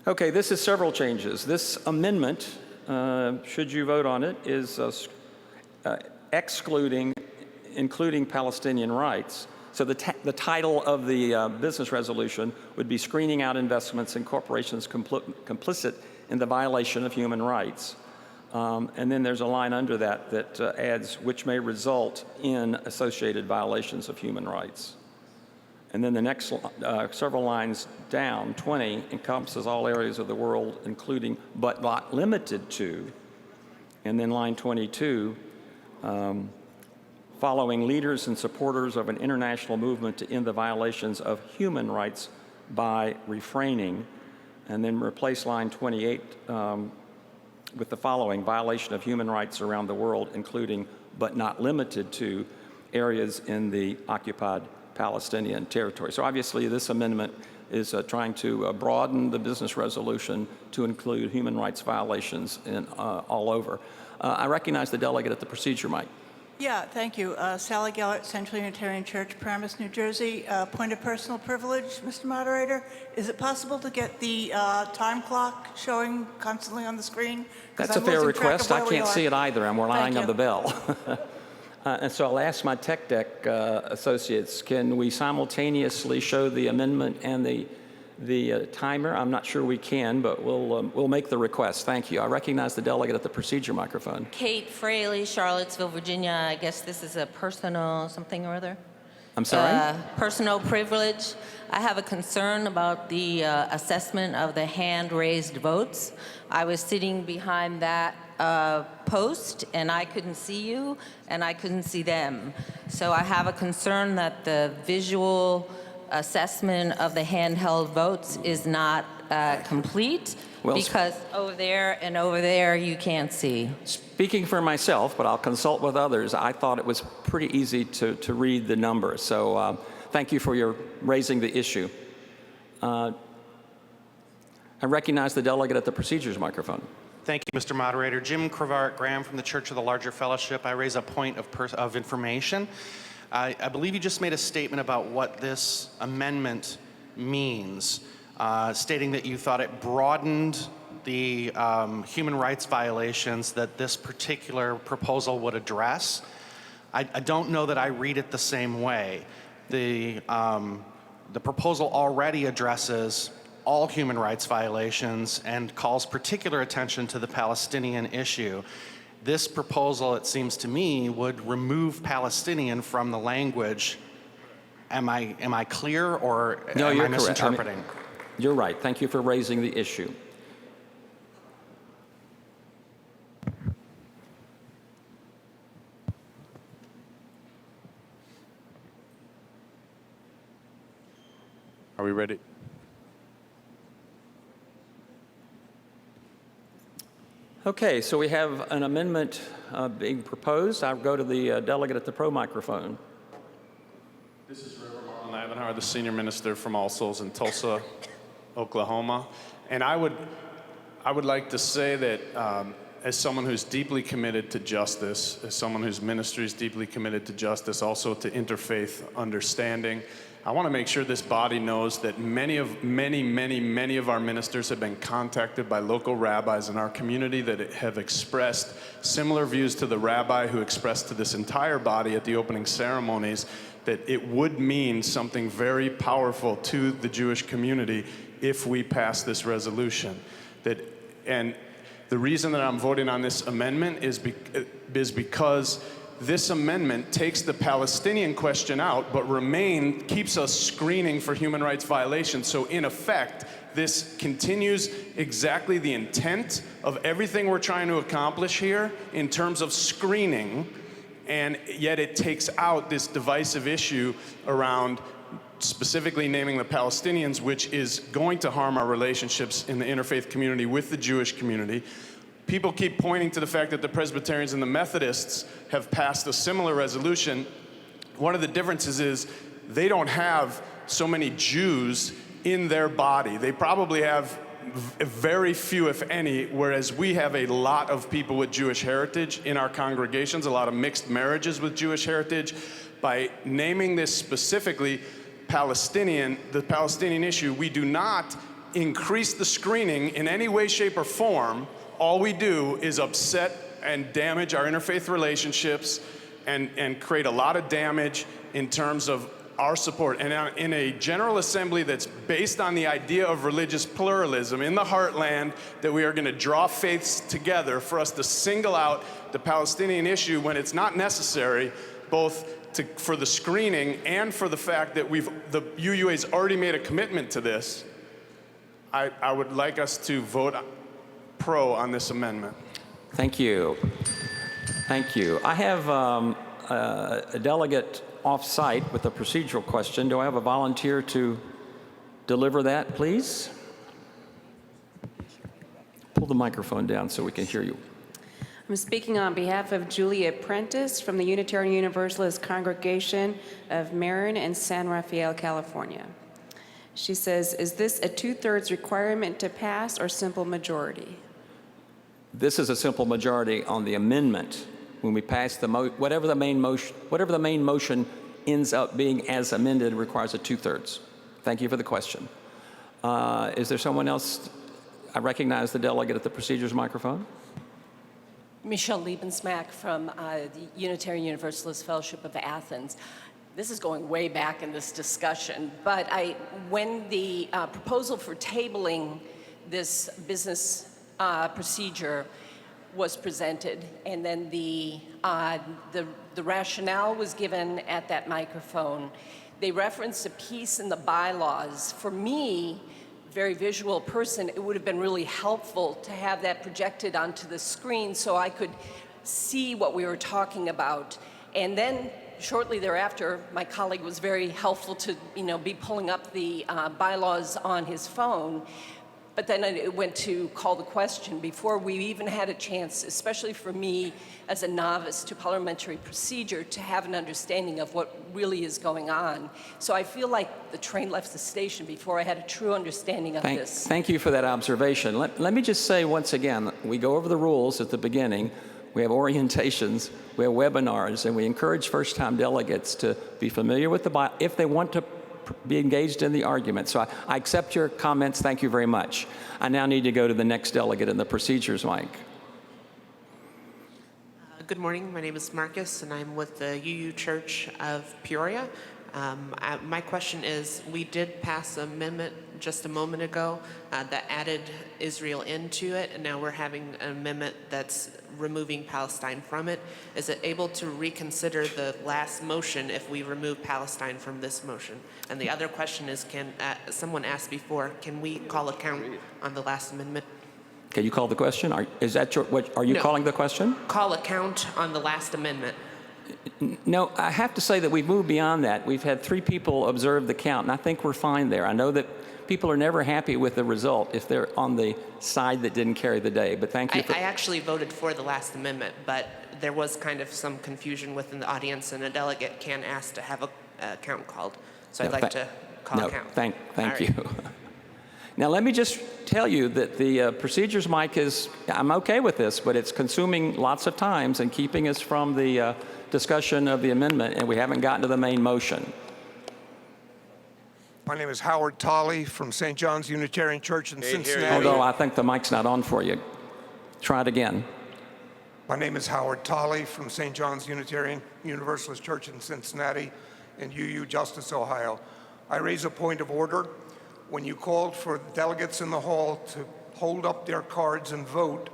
[SPEAKER 1] Okay, this is several changes. This amendment, should you vote on it, is excluding including Palestinian rights. So the title of the business resolution would be Screening Out Investments in Corporations Complicit in the Violation of Human Rights. And then there's a line under that that adds, which may result in associated violations of human rights. And then the next several lines down, 20, encompasses all areas of the world, including but not limited to. And then line 22, following leaders and supporters of an international movement to end the violations of human rights by refraining. And then replace line 28 with the following: violation of human rights around the world, including but not limited to areas in the occupied Palestinian territory. So obviously this amendment is trying to broaden the business resolution to include human rights violations all over. I recognize the delegate at the procedure mic.
[SPEAKER 4] Yeah, thank you. Sally Gellert, Central Unitarian Church, Paramus, New Jersey. Point of personal privilege, Mr. Moderator. Is it possible to get the time clock showing constantly on the screen?
[SPEAKER 1] That's a fair request. I can't see it either. I'm relying on the bell. And so I'll ask my tech deck associates, can we simultaneously show the amendment and the timer? I'm not sure we can, but we'll make the request. Thank you. I recognize the delegate at the procedure microphone.
[SPEAKER 7] Kate Fraley, Charlottesville, Virginia. I guess this is a personal something or other.
[SPEAKER 1] I'm sorry?
[SPEAKER 7] Personal privilege. I have a concern about the assessment of the hand-raised votes. I was sitting behind that post, and I couldn't see you, and I couldn't see them. So I have a concern that the visual assessment of the handheld votes is not complete, because over there and over there you can't see.
[SPEAKER 1] Speaking for myself, but I'll consult with others, I thought it was pretty easy to read the numbers. So thank you for your raising the issue. I recognize the delegate at the procedures microphone.
[SPEAKER 8] Thank you, Mr. Moderator. Jim Crevart Graham from the Church of the Larger Fellowship. I raise a point of information. I believe you just made a statement about what this amendment means, stating that you thought it broadened the human rights violations that this particular proposal would address. I don't know that I read it the same way. The proposal already addresses all human rights violations and calls particular attention to the Palestinian issue. This proposal, it seems to me, would remove Palestinian from the language. Am I clear, or
[SPEAKER 1] no,
[SPEAKER 8] am
[SPEAKER 1] you're
[SPEAKER 8] I misinterpreting?
[SPEAKER 1] Correct. You're right. Thank you for raising the issue.
[SPEAKER 6] Are we ready?
[SPEAKER 1] Okay, so we have an amendment being proposed. I'll go to the delegate at the pro microphone.
[SPEAKER 6] This is Reverend Marlon Navenhauer, the senior minister from All Souls in Tulsa, Oklahoma. And I would like to say that as someone who's deeply committed to justice, as someone whose ministry is deeply committed to justice, also to interfaith understanding, I want to make sure this body knows that many of our ministers have been contacted by local rabbis in our community that have expressed similar views to the rabbi who expressed to this entire body at the opening ceremonies that it would mean something very powerful to the Jewish community if we pass this resolution. And the reason that I'm voting on this amendment is because this amendment takes the Palestinian question out, but keeps us screening for human rights violations. So in effect, this continues exactly the intent of everything we're trying to accomplish here in terms of screening, and yet it takes out this divisive issue around specifically naming the Palestinians, which is going to harm our relationships in the interfaith community with the Jewish community. People keep pointing to the fact that the Presbyterians and the Methodists have passed a similar resolution. One of the differences is they don't have so many Jews in their body. They probably have very few, if any, whereas we have a lot of people with Jewish heritage in our congregations, a lot of mixed marriages with Jewish heritage. By naming this specifically the Palestinian issue, we do not increase the screening in any way, shape, or form. All we do is upset and damage our interfaith relationships and create a lot of damage in terms of our support. And in a General Assembly that's based on the idea of religious pluralism in the heartland, that we are going to draw faiths together for us to single out the Palestinian issue when it's not necessary, both for the screening and for the fact that the UUA's already made a commitment to this, I would like us to vote pro on this amendment.
[SPEAKER 1] Thank you. Thank you. I have a delegate off-site with a procedural question. Do I have a volunteer to deliver that, please? Pull the microphone down so we can hear you.
[SPEAKER 21] I'm speaking on behalf of Julia Prentice from the Unitarian Universalist Congregation of Marin and San Rafael, California. She says, is this a 2/3 requirement to pass or simple majority?
[SPEAKER 1] This is a simple majority on the amendment. When we pass whatever the main motion ends up being as amended, requires a 2/3. Thank you for the question. Is there someone else? I recognize the delegate at the procedures microphone.
[SPEAKER 9] Michelle Liebensmack from the Unitarian Universalist Fellowship of Athens. This is going way back in this discussion, but when the proposal for tabling this business procedure was presented, and then the rationale was given at that microphone, they referenced a piece in the bylaws. For me, very visual person, it would have been really helpful to have that projected onto the screen so I could see what we were talking about. And then shortly thereafter, my colleague was very helpful to be pulling up the bylaws on his phone. But then it went to call the question before we even had a chance, especially for me as a novice to parliamentary procedure, to have an understanding of what really is going on. So I feel like the train left the station before I had a true understanding of this.
[SPEAKER 1] Thank you for that observation. Let me just say once again, we go over the rules at the beginning. We have orientations, we have webinars, and we encourage first-time delegates to be familiar with the bylaw if they want to be engaged in the argument. So I accept your comments. Thank you very much. I now need to go to the next delegate in the procedures mic.
[SPEAKER 10] Good morning. My name is Marcus, and I'm with the UU Church of Peoria. My question is, we did pass an amendment just a moment ago that added Israel into it, and now we're having an amendment that's removing Palestine from it. Is it able to reconsider the last motion if we remove Palestine from this motion? And the other question is, someone asked before, can we call account on the last amendment?
[SPEAKER 1] Can you call the question? Are you calling the question?
[SPEAKER 10] Call account on the last amendment.
[SPEAKER 1] No, I have to say that we've moved beyond that. We've had 3 people observe the count, and I think we're fine there. I know that people are never happy with the result if they're on the side that didn't carry the day. But thank you for...
[SPEAKER 10] I actually voted for the last amendment, but there was kind of some confusion within the audience, and a delegate can ask to have a count called. So I'd like to call a count.
[SPEAKER 1] Thank
[SPEAKER 10] All
[SPEAKER 1] you. Now, let me just tell you that the procedures mic is, I'm okay with this, but it's consuming lots of times and keeping us from the discussion of the amendment, and we haven't gotten to the main motion.
[SPEAKER 11] My name is Howard Tolley from St. John's Unitarian Church in Cincinnati.
[SPEAKER 1] Although I think the mic's not on for you. Try it again.
[SPEAKER 11] My name is Howard Tolley from St. John's Unitarian Universalist Church in Cincinnati in UU Justice, Ohio. I raise a point of order. When you called for delegates in the hall to hold up their cards and vote,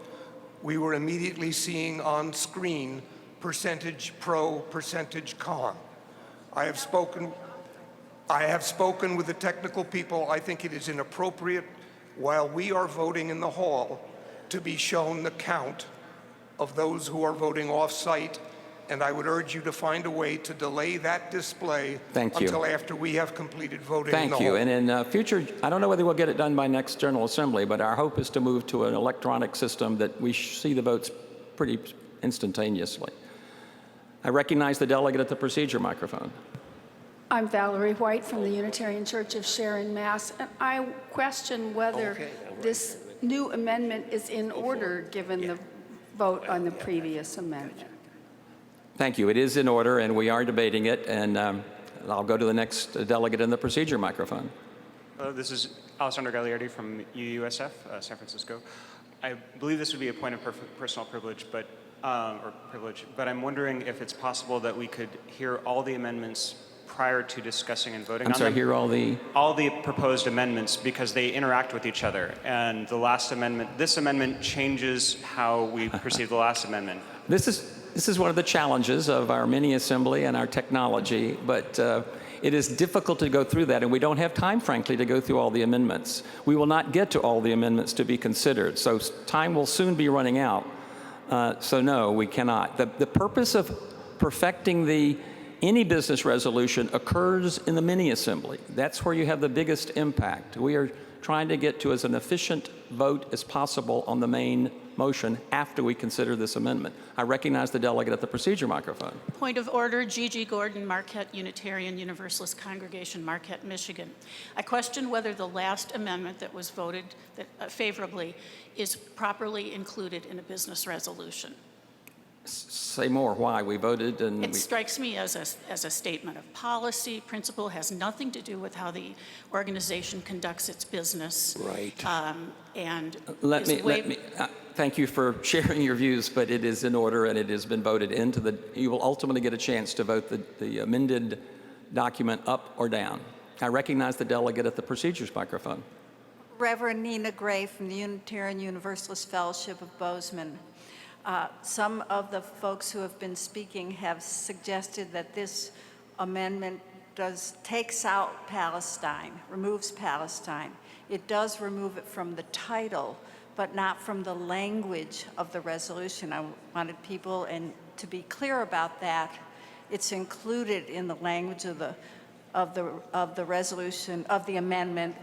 [SPEAKER 11] we were immediately seeing on screen percentage pro, percentage con. I have spoken with the technical people. I think it is inappropriate while we are voting in the hall to be shown the count of those who are voting off-site, and I would urge you to find a way to delay that display until after we have completed voting in the hall.
[SPEAKER 1] Thank you. And in future, I don't know whether we'll get it done by next General Assembly, but our hope is to move to an electronic system that we see the votes pretty instantaneously. I recognize the delegate at the procedure microphone.
[SPEAKER 12] I'm Valerie White from the Unitarian Church of Sharon, Mass. And I question whether this new amendment is in order given the vote on the previous amendment.
[SPEAKER 1] Thank you. It is in order, and we are debating it. And I'll go to the next delegate in the procedure microphone.
[SPEAKER 13] This is Alessandro Gagliardi from UUSF, San Francisco. I believe this would be a point of personal privilege, but I'm wondering if it's possible that we could hear all the amendments prior to discussing and voting on them.
[SPEAKER 1] Hear all the
[SPEAKER 13] proposed amendments, because they interact with each other. And the last amendment, this amendment changes how we perceive the last amendment.
[SPEAKER 1] This is one of the challenges of our mini assembly and our technology, but it is difficult to go through that, and we don't have time, frankly, to go through all the amendments. We will not get to all the amendments to be considered, so time will soon be running out. So no, we cannot. The purpose of perfecting any business resolution occurs in the mini-assembly. That's where you have the biggest impact. We are trying to get to as an efficient vote as possible on the main motion after we consider this amendment. I recognize the delegate at the procedure microphone.
[SPEAKER 14] Point of order, Gigi Gordon, Marquette Unitarian Universalist Congregation, Marquette, Michigan. I question whether the last amendment that was voted favorably is properly included in a business resolution.
[SPEAKER 1] Say more. Why? We voted and...
[SPEAKER 14] It strikes me as a statement of policy. Principle has nothing to do with how the organization conducts its business.
[SPEAKER 1] Right.
[SPEAKER 14] And
[SPEAKER 1] let me thank you for sharing your views, but it is in order and it has been voted into the... You will ultimately get a chance to vote the amended document up or down. I recognize the delegate at the procedures microphone.
[SPEAKER 25] Reverend Nina Gray from the Unitarian Universalist Fellowship of Bozeman. Some of the folks who have been speaking have suggested that this amendment takes out Palestine, removes Palestine. It does remove it from the title, but not from the language of the resolution. I wanted people to be clear about that. It's included in the language of the resolution, of the amendment,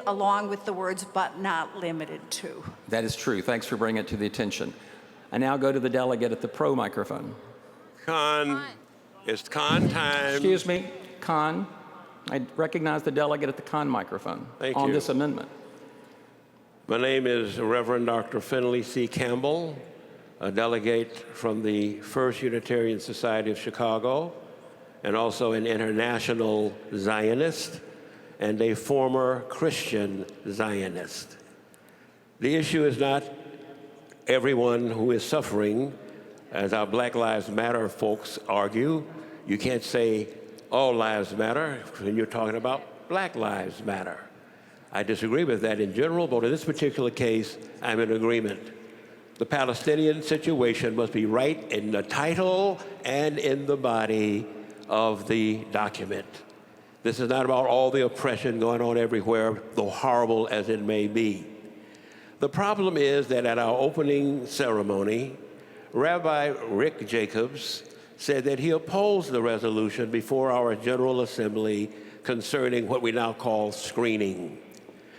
[SPEAKER 25] along with the words "but not limited to."
[SPEAKER 1] That is true. Thanks for bringing it to the attention. I now go to the delegate at the pro microphone.
[SPEAKER 26] It's con time.
[SPEAKER 1] Excuse me, con. I recognize the delegate at the con microphone on this amendment.
[SPEAKER 26] My name is Reverend Dr. Finley C. Campbell, a delegate from the First Unitarian Society of Chicago, and also an international Zionist and a former Christian Zionist. The issue is not everyone who is suffering, as our Black Lives Matter folks argue. You can't say all lives matter when you're talking about Black Lives Matter. I disagree with that in general, but in this particular case, I'm in agreement. The Palestinian situation must be right in the title and in the body of the document. This is not about all the oppression going on everywhere, though horrible as it may be. The problem is that at our opening ceremony, Rabbi Rick Jacobs said that he opposed the resolution before our General Assembly concerning what we now call screening,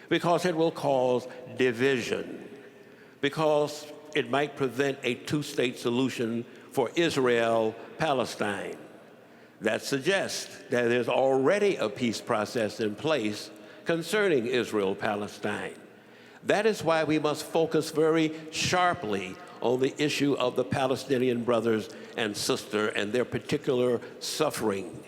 [SPEAKER 26] because it will cause division, because it might prevent a two-state solution for Israel-Palestine. That suggests that there's already a peace process in place concerning Israel-Palestine. That is why we must focus very sharply on the issue of the Palestinian brothers and sisters and their particular suffering.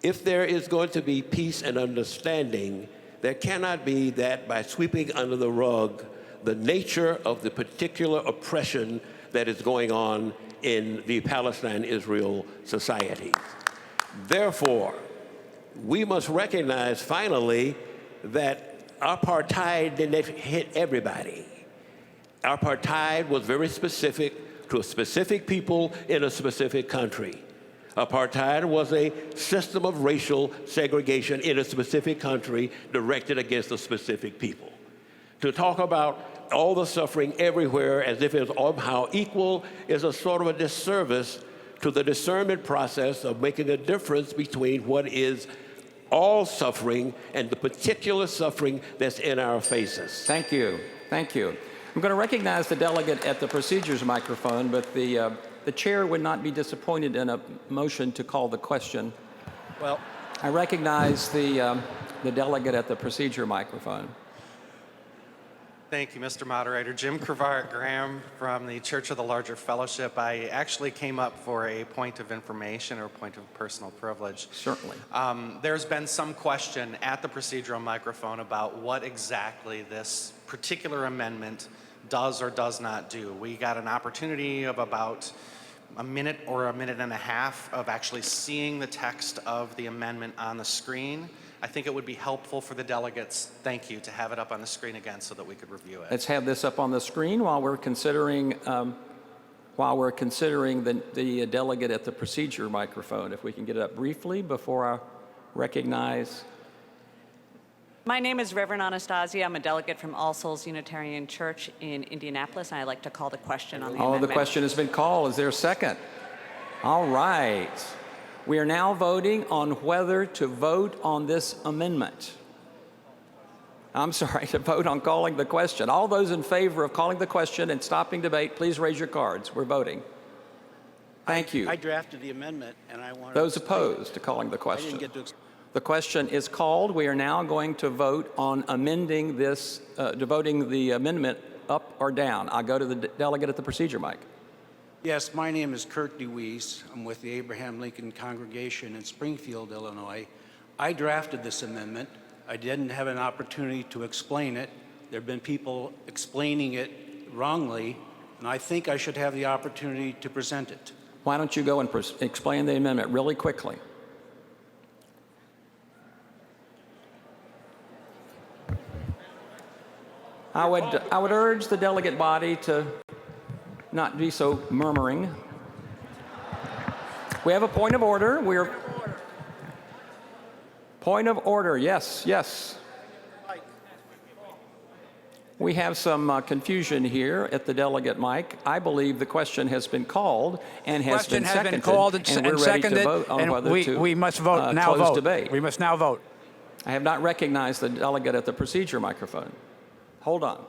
[SPEAKER 26] If there is going to be peace and understanding, there cannot be that by sweeping under the rug the nature of the particular oppression that is going on in the Palestine-Israel society. Therefore, we must recognize finally that apartheid didn't hit everybody. Apartheid was very specific to a specific people in a specific country. Apartheid was a system of racial segregation in a specific country directed against a specific people. To talk about all the suffering everywhere as if it's somehow equal is a sort of a disservice to the discernment process of making a difference between what is all suffering and the particular suffering that's in our faces.
[SPEAKER 1] Thank you. Thank you. I'm going to recognize the delegate at the procedures microphone, but the chair would not be disappointed in a motion to call the question.
[SPEAKER 8] Well,
[SPEAKER 1] I recognize the delegate at the procedure microphone.
[SPEAKER 8] Thank you, Mr. Moderator. Jim Crevart Graham from the Church of the Larger Fellowship. I actually came up for a point of information or a point of personal privilege.
[SPEAKER 1] Certainly.
[SPEAKER 8] There's been some question at the procedural microphone about what exactly this particular amendment does or does not do. We got an opportunity of about a minute or a minute and a half of actually seeing the text of the amendment on the screen. I think it would be helpful for the delegates, thank you, to have it up on the screen again so that we could review it.
[SPEAKER 1] Let's have this up on the screen while we're considering the delegate at the procedure microphone. If we can get it up briefly before I recognize.
[SPEAKER 15] My name is Reverend Anastasia. I'm a delegate from All Souls Unitarian Church in Indianapolis, and I'd like to call the question on the amendment.
[SPEAKER 1] The question has been called. Is there a second? All right. We are now voting on whether to vote on this amendment. I'm sorry, to vote on calling the question. All those in favor of calling the question and stopping debate, please raise your cards. We're voting. Thank you.
[SPEAKER 16] I drafted the amendment, and I wanted
[SPEAKER 1] Those
[SPEAKER 16] to
[SPEAKER 1] opposed to calling the
[SPEAKER 16] I
[SPEAKER 1] question.
[SPEAKER 16] didn't get to
[SPEAKER 1] The question is called. We are now going to vote on amending this, voting the amendment up or down. I'll go to the delegate at the procedure mic.
[SPEAKER 16] Yes, my name is Kurt DeWeese. I'm with the Abraham Lincoln Congregation in Springfield, Illinois. I drafted this amendment. I didn't have an opportunity to explain it. There have been people explaining it wrongly, and I think I should have the opportunity to present it.
[SPEAKER 1] Why don't you go and explain the amendment really quickly? I would urge the delegate body to not be so murmuring. We have a point of order. Point of order. Yes, yes. We have some confusion here at the delegate mic. I believe the question has been called and has been seconded.
[SPEAKER 17] Question has been called and
[SPEAKER 1] we're ready
[SPEAKER 17] seconded,
[SPEAKER 1] to vote on
[SPEAKER 17] and
[SPEAKER 1] whether
[SPEAKER 17] we must vote now.
[SPEAKER 1] Close
[SPEAKER 17] Vote.
[SPEAKER 1] debate.
[SPEAKER 17] We must now vote.
[SPEAKER 1] I have not recognized the delegate at the procedure microphone. Hold on.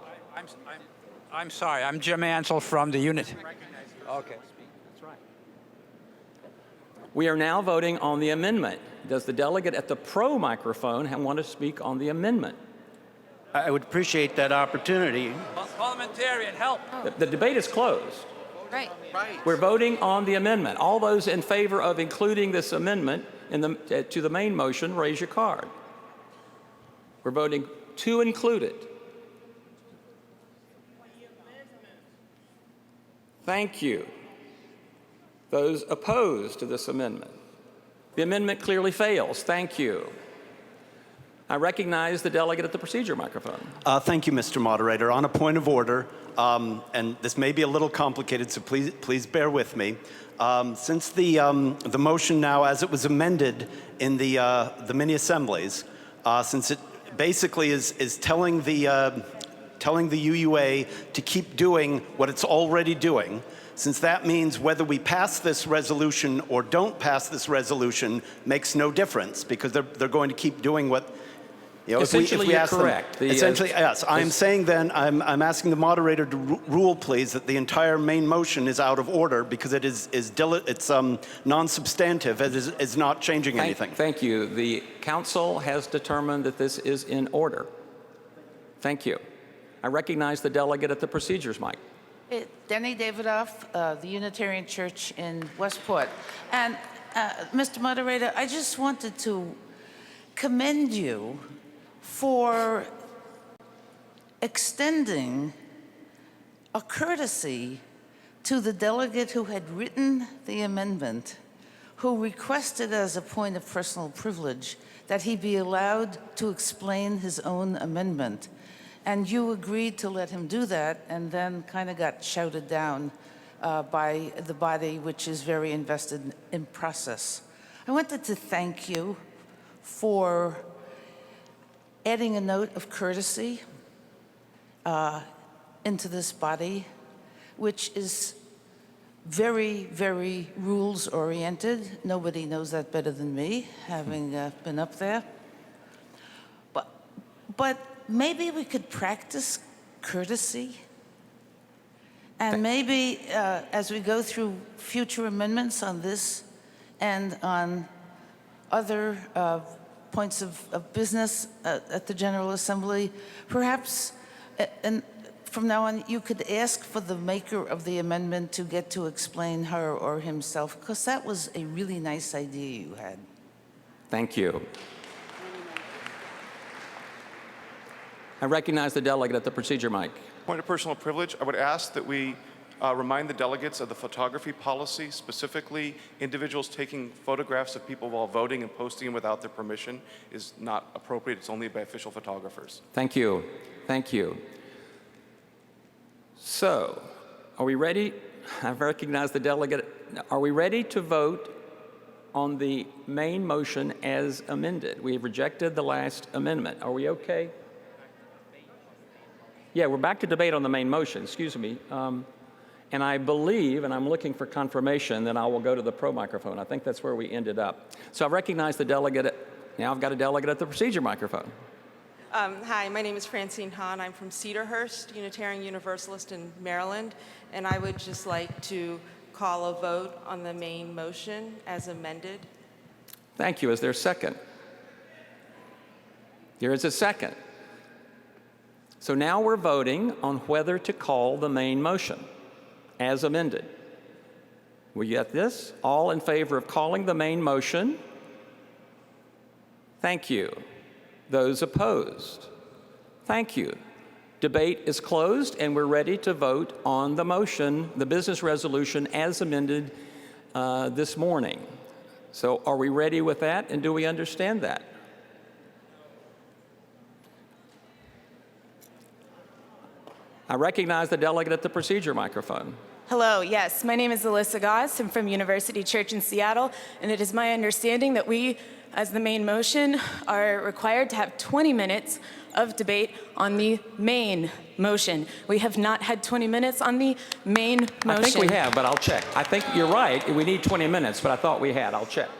[SPEAKER 17] I'm sorry. I'm Jim Ansel from the unit.
[SPEAKER 1] Okay. We are now voting on the amendment. Does the delegate at the pro microphone want to speak on the amendment?
[SPEAKER 16] I would appreciate that opportunity.
[SPEAKER 17] Parliamentarian, help.
[SPEAKER 1] The debate is closed.
[SPEAKER 15] Right.
[SPEAKER 1] We're voting on the amendment. All those in favor of including this amendment to the main motion, raise your card. We're voting to include it. Thank you. Those opposed to this amendment? The amendment clearly fails. Thank you. I recognize the delegate at the procedure microphone.
[SPEAKER 18] Thank you, Mr. Moderator. On a point of order, and this may be a little complicated, so please bear with me. Since the motion now, as it was amended in the mini assemblies, since it basically is telling the UUA to keep doing what it's already doing, since that means whether we pass this resolution or don't pass this resolution makes no difference, because they're going to keep doing what, you know,
[SPEAKER 1] Essentially,
[SPEAKER 18] if we
[SPEAKER 1] you're
[SPEAKER 18] ask
[SPEAKER 1] correct.
[SPEAKER 18] them. Essentially, yes. I'm saying then, I'm asking the moderator to rule, please, that the entire main motion is out of order because it is non-substantive. It is not changing anything.
[SPEAKER 1] Thank you. The council has determined that this is in order. Thank you. I recognize the delegate at the procedures mic.
[SPEAKER 2] Denny Davidoff, the Unitarian Church in Westport. And Mr. Moderator, I just wanted to commend you for extending a courtesy to the delegate who had written the amendment, who requested as a point of personal privilege that he be allowed to explain his own amendment. And you agreed to let him do that, and then kind of got shouted down by the body, which is very invested in process. I wanted to thank you for adding a note of courtesy into this body, which is very, very rules-oriented. Nobody knows that better than me, having been up there. But maybe we could practice courtesy, and maybe as we go through future amendments on this and on other points of business at the General Assembly, perhaps, and from now on, you could ask for the maker of the amendment to get to explain her or himself, because that was a really nice idea you had.
[SPEAKER 1] Thank you. I recognize the delegate at the procedure mic.
[SPEAKER 5] Point of personal privilege, I would ask that we remind the delegates of the photography policy, specifically individuals taking photographs of people while voting and posting them without their permission is not appropriate. It's only by official photographers.
[SPEAKER 1] Thank you. Thank you. So, are we ready? I recognize the delegate. Are we ready to vote on the main motion as amended? We have rejected the last amendment. Are we okay? Yeah, we're back to debate on the main motion, excuse me. And I believe, and I'm looking for confirmation, that I will go to the pro microphone. I think that's where we ended up. So I recognize the delegate. Now I've got a delegate at the procedure microphone.
[SPEAKER 19] Hi, my name is Francine Hahn. I'm from Cedarhurst, Unitarian Universalist in Maryland, and I would just like to call a vote on the main motion as amended.
[SPEAKER 1] Thank you. Is there a second? There is a second. So now we're voting on whether to call the main motion as amended. We get this? All in favor of calling the main motion? Thank you. Those opposed? Thank you. Debate is closed, and we're ready to vote on the motion, the business resolution as amended this morning. So are we ready with that, and do we understand that? I recognize the delegate at the procedure microphone.
[SPEAKER 20] Hello, yes, my name is Alyssa Goss. I'm from University Church in Seattle, and it is my understanding that we, as the main motion, are required to have 20 minutes of debate on the main motion. We have not had 20 minutes on the main motion.
[SPEAKER 1] I think we have, but I'll check. I think you're right. We need 20 minutes, but I thought we had. I'll check.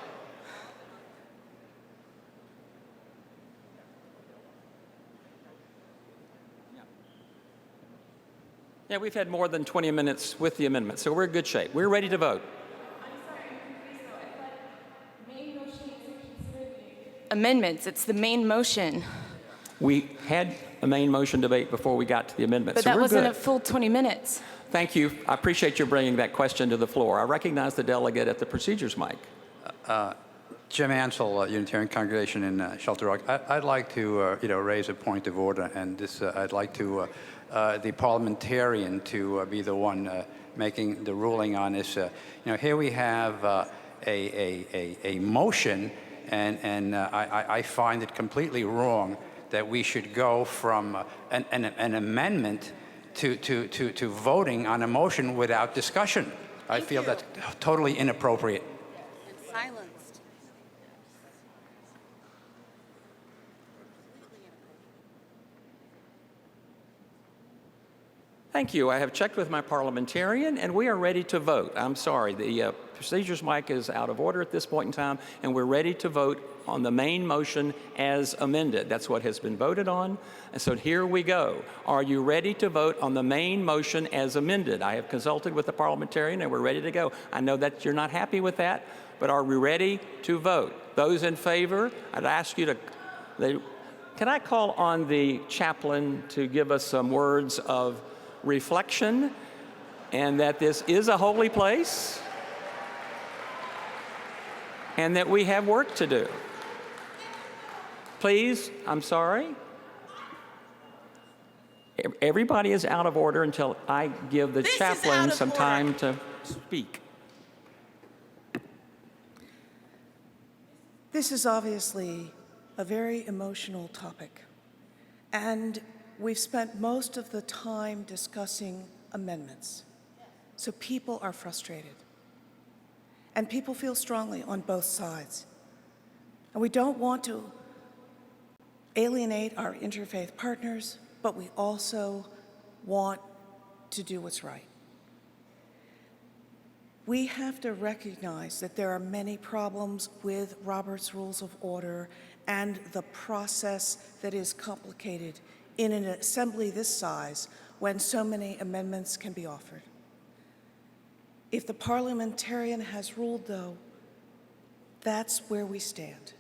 [SPEAKER 1] Yeah, we've had more than 20 minutes with the amendment, so we're in good shape. We're ready to vote.
[SPEAKER 20] Amendments, it's the main motion.
[SPEAKER 1] We had a main motion debate before we got to the amendment,
[SPEAKER 20] But
[SPEAKER 1] so
[SPEAKER 20] that
[SPEAKER 1] we're
[SPEAKER 20] wasn't
[SPEAKER 1] good.
[SPEAKER 20] a full 20 minutes.
[SPEAKER 1] Thank you. I appreciate you bringing that question to the floor. I recognize the delegate at the procedures mic.
[SPEAKER 17] Jim Ansell, Unitarian Congregation in Shelter Rock. I'd like to, raise a point of order, and this I'd like to the parliamentarian to be the one making the ruling on this. Here we have a motion, and I find it completely wrong that we should go from an amendment to voting on a motion without discussion. I feel that's totally inappropriate.
[SPEAKER 25] And silenced.
[SPEAKER 1] Thank you. I have checked with my parliamentarian, and we are ready to vote. I'm sorry, the procedures mic is out of order at this point in time, and we're ready to vote on the main motion as amended. That's what has been voted on, and so here we go. Are you ready to vote on the main motion as amended? I have consulted with the parliamentarian, and we're ready to go. I know that you're not happy with that, but are we ready to vote? Those in favor, I'd ask you to... Can I call on the chaplain to give us some words of reflection, and that this is a holy place, and that we have work to do? Please, I'm sorry. Everybody is out of order until I give the chaplain some time to speak.
[SPEAKER 3] This is obviously a very emotional topic, and we've spent most of the time discussing amendments. So people are frustrated, and people feel strongly on both sides. And we don't want to alienate our interfaith partners, but we also want to do what's right. We have to recognize that there are many problems with Robert's Rules of Order and the process that is complicated in an assembly this size when so many amendments can be offered. If the parliamentarian has ruled, though, that's where we stand.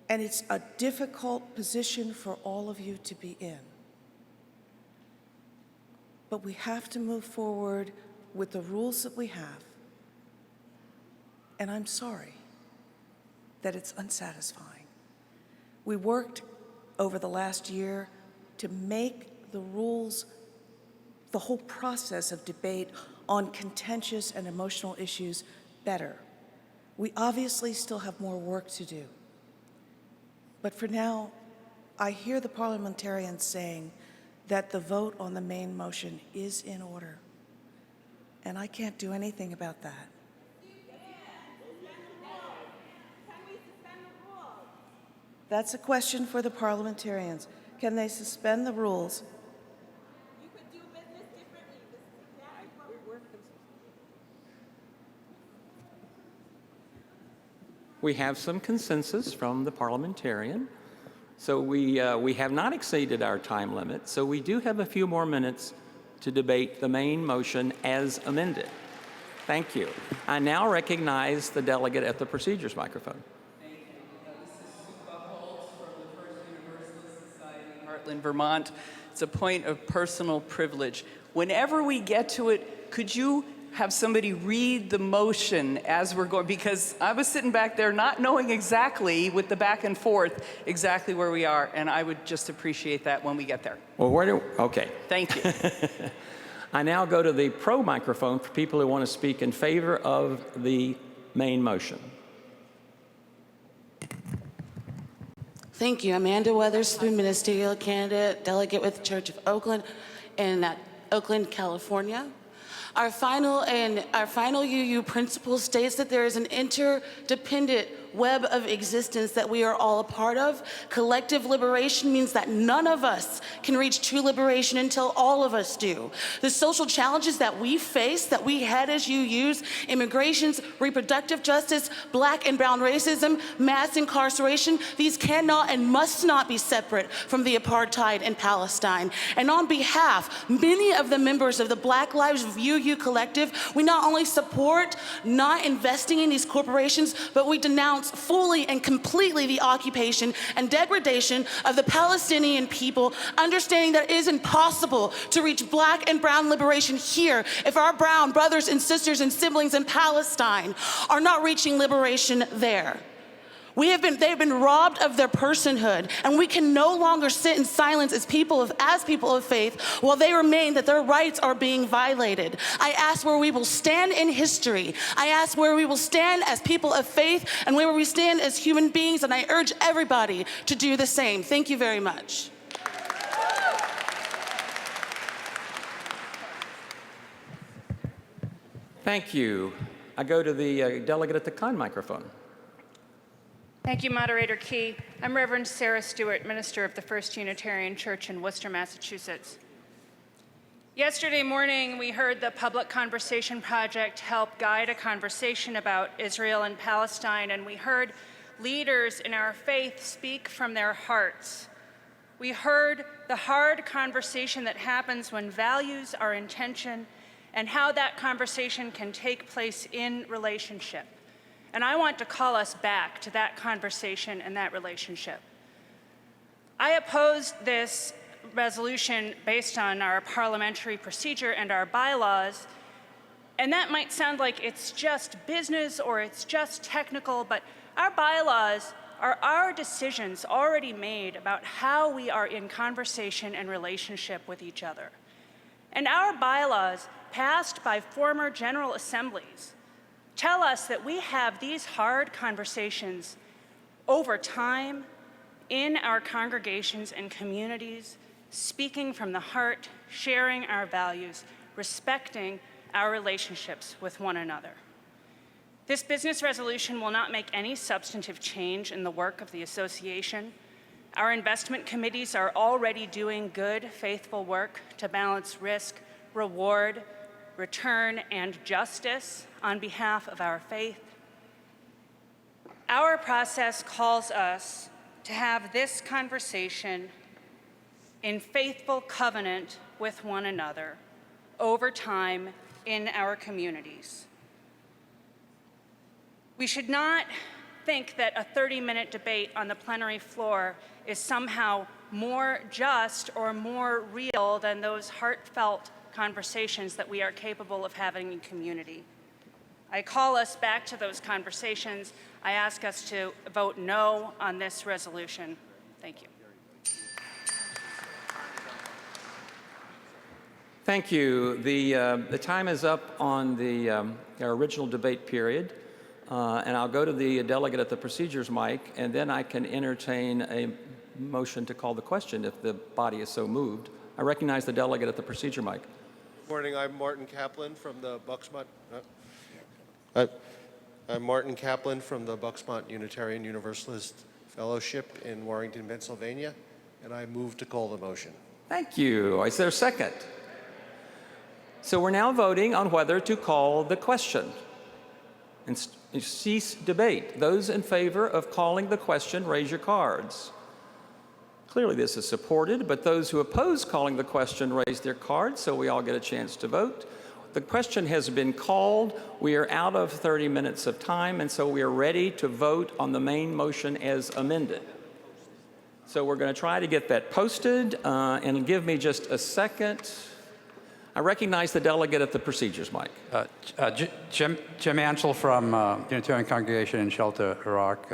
[SPEAKER 3] And it's a difficult position for all of you to be in. But we have to move forward with the rules that we have. And I'm sorry that it's unsatisfying. We worked over the last year to make the rules, the whole process of debate on contentious and emotional issues better. We obviously still have more work to do. But for now, I hear the parliamentarians saying that the vote on the main motion is in order. And I can't do anything about that. That's a question for the parliamentarians. Can they suspend the rules?
[SPEAKER 4] You could do business differently. This is exactly what we work.
[SPEAKER 1] We have some consensus from the parliamentarian. So we have not exceeded our time limit, so we do have a few more minutes to debate the main motion as amended. Thank you. I now recognize the delegate at the procedures microphone.
[SPEAKER 7] Thank you. This is Supa Holt from the First Universalist Society in Heartland, Vermont. It's a point of personal privilege. Whenever we get to it, could you have somebody read the motion as we're going? Because I was sitting back there not knowing exactly, with the back and forth, exactly where we are, and I would just appreciate that when we get there.
[SPEAKER 1] Well, okay.
[SPEAKER 7] Thank you.
[SPEAKER 1] I now go to the pro microphone for people who want to speak in favor of the main motion.
[SPEAKER 22] Thank you. Amanda Weatherspoon, ministerial candidate, delegate with the Church of Oakland in Oakland, California. Our final UU principle states that there is an interdependent web of existence that we are all a part of. Collective liberation means that none of us can reach true liberation until all of us do. The social challenges that we face, that we had as UUs, immigrations, reproductive justice, black and brown racism, mass incarceration, these cannot and must not be separate from the apartheid in Palestine. And on behalf, many of the members of the Black Lives UU Collective, we not only support not investing in these corporations, but we denounce fully and completely the occupation and degradation of the Palestinian people, understanding that it is impossible to reach black and brown liberation here if our brown brothers and sisters and siblings in Palestine are not reaching liberation there. They've been robbed of their personhood, and we can no longer sit in silence as people of faith while they remain that their rights are being violated. I ask where we will stand in history. I ask where we will stand as people of faith and where we stand as human beings, and I urge everybody to do the same. Thank you very much.
[SPEAKER 1] Thank you. I go to the delegate at the con microphone.
[SPEAKER 23] Thank you, Moderator Key. I'm Reverend Sarah Stewart, minister of the First Unitarian Church in Worcester, Massachusetts. Yesterday morning, we heard the Public Conversation Project help guide a conversation about Israel and Palestine, and we heard leaders in our faith speak from their hearts. We heard the hard conversation that happens when values are in tension and how that conversation can take place in relationship. And I want to call us back to that conversation and that relationship. I opposed this resolution based on our parliamentary procedure and our bylaws, and that might sound like it's just business or it's just technical, but our bylaws are our decisions already made about how we are in conversation and relationship with each other. And our bylaws, passed by former General Assemblies, tell us that we have these hard conversations over time in our congregations and communities, speaking from the heart, sharing our values, respecting our relationships with one another. This business resolution will not make any substantive change in the work of the association. Our investment committees are already doing good, faithful work to balance risk, reward, return, and justice on behalf of our faith. Our process calls us to have this conversation in faithful covenant with one another over time in our communities. We should not think that a 30-minute debate on the plenary floor is somehow more just or more real than those heartfelt conversations that we are capable of having in community. I call us back to those conversations. I ask us to vote no on this resolution. Thank you.
[SPEAKER 1] Thank you. The time is up on our original debate period, and I'll go to the delegate at the procedures mic, and then I can entertain a motion to call the question if the body is so moved. I recognize the delegate at the procedure mic.
[SPEAKER 6] Good morning. I'm Martin Kaplan from the Bucksmont. I'm Martin Kaplan from the Bucksmont Unitarian Universalist Fellowship in Warrington, Pennsylvania, and I move to call the motion.
[SPEAKER 1] Thank you. Is there a second? So we're now voting on whether to call the question and cease debate. Those in favor of calling the question, raise your cards. Clearly this is supported, but those who oppose calling the question raise their cards so we all get a chance to vote. The question has been called. We are out of 30 minutes of time, and so we are ready to vote on the main motion as amended. So we're going to try to get that posted, and give me just a second. I recognize the delegate at the procedures mic.
[SPEAKER 17] Jim Ansel from Unitarian Congregation in Shelter Rock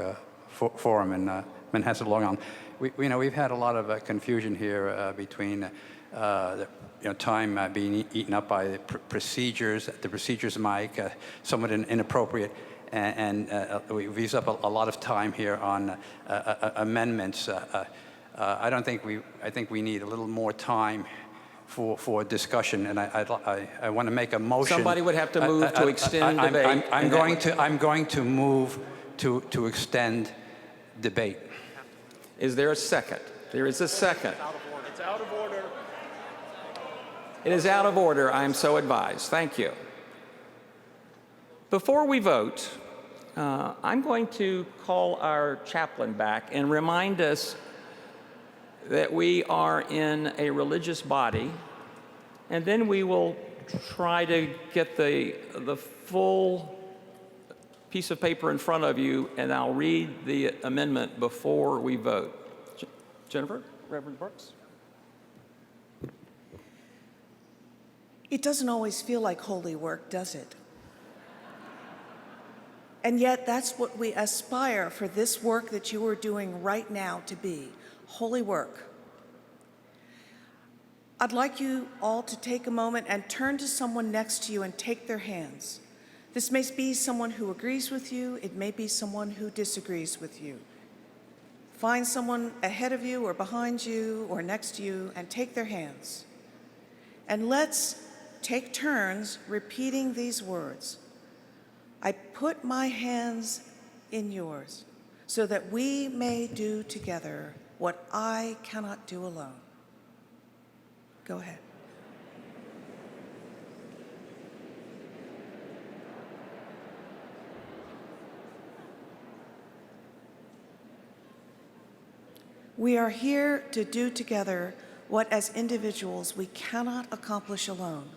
[SPEAKER 17] Forum in Manhasset, Long Island. We've had a lot of confusion here between time being eaten up by the procedures, the procedures mic, somewhat inappropriate, and we've used up a lot of time here on amendments. I think we need a little more time for discussion, and I want to make a motion.
[SPEAKER 1] Somebody would have to move to extend debate.
[SPEAKER 17] I'm going to move to extend debate.
[SPEAKER 1] Is there a second? There is a second.
[SPEAKER 6] It's out of order.
[SPEAKER 1] It is out of order, I am so advised. Thank you. Before we vote, I'm going to call our chaplain back and remind us that we are in a religious body, and then we will try to get the full piece of paper in front of you, and I'll read the amendment before we vote. Jennifer? Reverend Brooks?
[SPEAKER 3] It doesn't always feel like holy work, does it? And yet that's what we aspire for this work that you are doing right now to be, holy work. I'd like you all to take a moment and turn to someone next to you and take their hands. This may be someone who agrees with you, it may be someone who disagrees with you. Find someone ahead of you or behind you or next to you and take their hands. And let's take turns repeating these words. I put my hands in yours so that we may do together what I cannot do alone. Go ahead. We are here to do together what as individuals we cannot accomplish alone.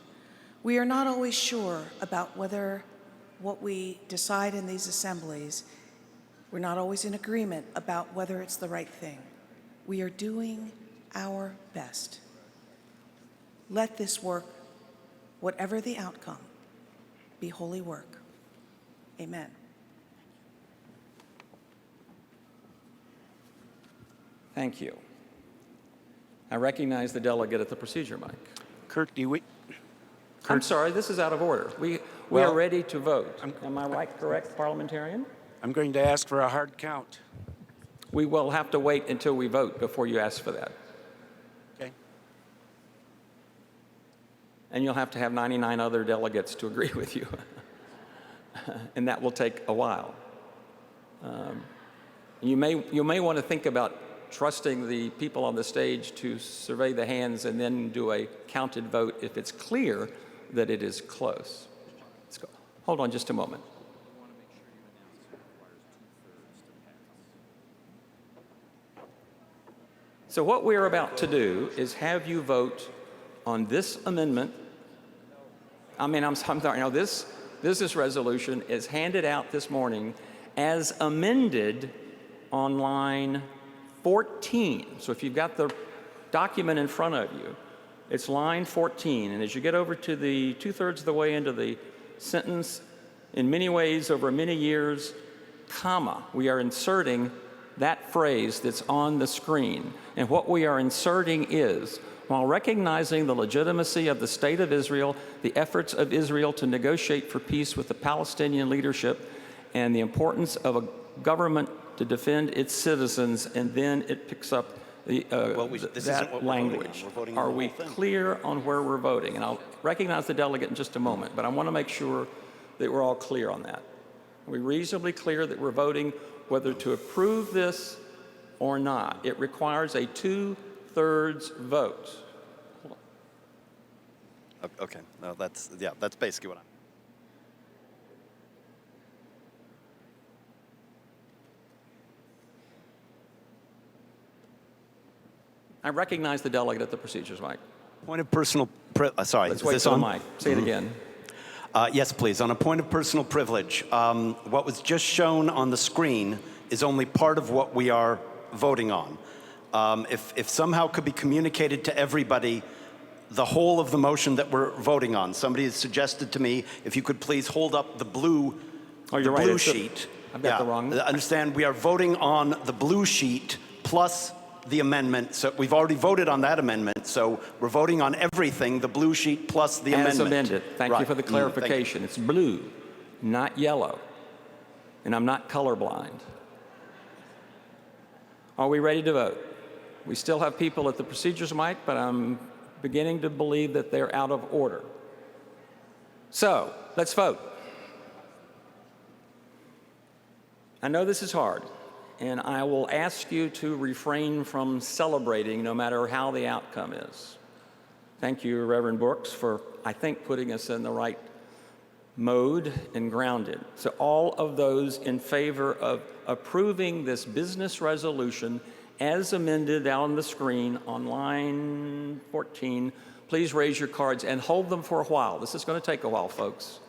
[SPEAKER 3] We are not always sure about whether what we decide in these assemblies, we're not always in agreement about whether it's the right thing. We are doing our best. Let this work, whatever the outcome, be holy work. Amen.
[SPEAKER 1] Thank you. I recognize the delegate at the procedure mic.
[SPEAKER 16] Kirk DeWeese.
[SPEAKER 1] I'm sorry, this is out of order. We are ready to vote. Am I right, correct, parliamentarian?
[SPEAKER 16] I'm going to ask for a hard count.
[SPEAKER 1] We will have to wait until we vote before you ask for that.
[SPEAKER 16] Okay.
[SPEAKER 1] And you'll have to have 99 other delegates to agree with you. And that will take a while. You may want to think about trusting the people on the stage to survey the hands and then do a counted vote if it's clear that it is close. Let's go. Hold on just a moment. So what we're about to do is have you vote on this amendment. I'm sorry, no, this business resolution is handed out this morning as amended on line 14. So if you've got the document in front of you, it's line 14. And as you get over to the 2/3 of the way into the sentence, in many ways over many years, comma, we are inserting that phrase that's on the screen. And what we are inserting is, while recognizing the legitimacy of the State of Israel, the efforts of Israel to negotiate for peace with the Palestinian leadership, and the importance of a government to defend its citizens, and then it picks up the, that language. Are we clear on where we're voting? And I'll recognize the delegate in just a moment, but I want to make sure that we're all clear on that. Are we reasonably clear that we're voting whether to approve this or not? It requires a 2/3 vote.
[SPEAKER 18] Okay, no, that's basically what
[SPEAKER 1] I recognize the delegate at the procedures mic.
[SPEAKER 18] Point of personal, sorry.
[SPEAKER 1] Let's wait for the mic. Say it again.
[SPEAKER 18] Yes, please. On a point of personal privilege, what was just shown on the screen is only part of what we are voting on. If somehow could be communicated to everybody the whole of the motion that we're voting on. Somebody has suggested to me if you could please hold up the blue, blue sheet.
[SPEAKER 1] I've got the wrong.
[SPEAKER 18] Understand we are voting on the blue sheet plus the amendment. So we've already voted on that amendment. So we're voting on everything, the blue sheet plus the amendment.
[SPEAKER 1] As amended. Thank you for the clarification. It's blue, not yellow. And I'm not colorblind. Are we ready to vote? We still have people at the procedures mic, but I'm beginning to believe that they're out of order. So let's vote. I know this is hard, and I will ask you to refrain from celebrating no matter how the outcome is. Thank you, Reverend Brooks, for, I think, putting us in the right mode and grounded. So all of those in favor of approving this business resolution as amended on the screen on line 14, please raise your cards and hold them for a while. This is going to take a while, folks.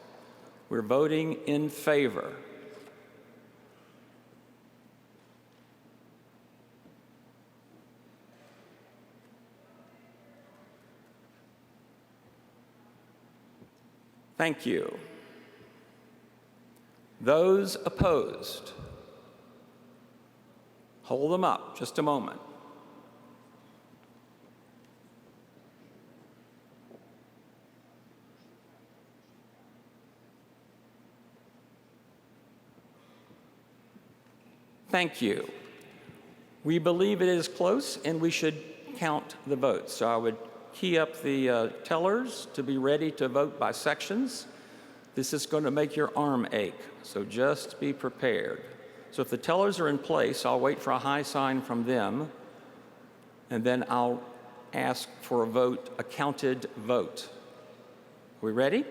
[SPEAKER 1] We're voting in favor. Thank you. Those opposed, hold them up just a moment. Thank you. We believe it is close, and we should count the votes. So I would key up the tellers to be ready to vote by sections. This is going to make your arm ache, so just be prepared. So if the tellers are in place, I'll wait for a high sign from them, and then I'll ask for a vote, a counted vote. Are we ready?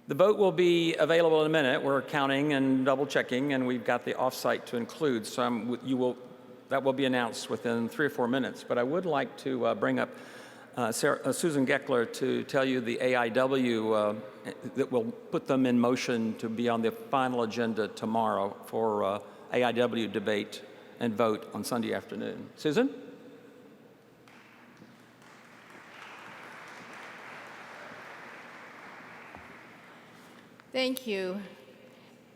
[SPEAKER 1] The vote will be available in a minute. We're counting and double checking, and we've got the offsite to include. So that will be announced within 3 or 4 minutes. But I would like to bring up Susan Geckler to tell you the AIW that will put them in motion to be on the final agenda tomorrow for AIW debate and vote on Sunday afternoon. Susan?
[SPEAKER 9] Thank you.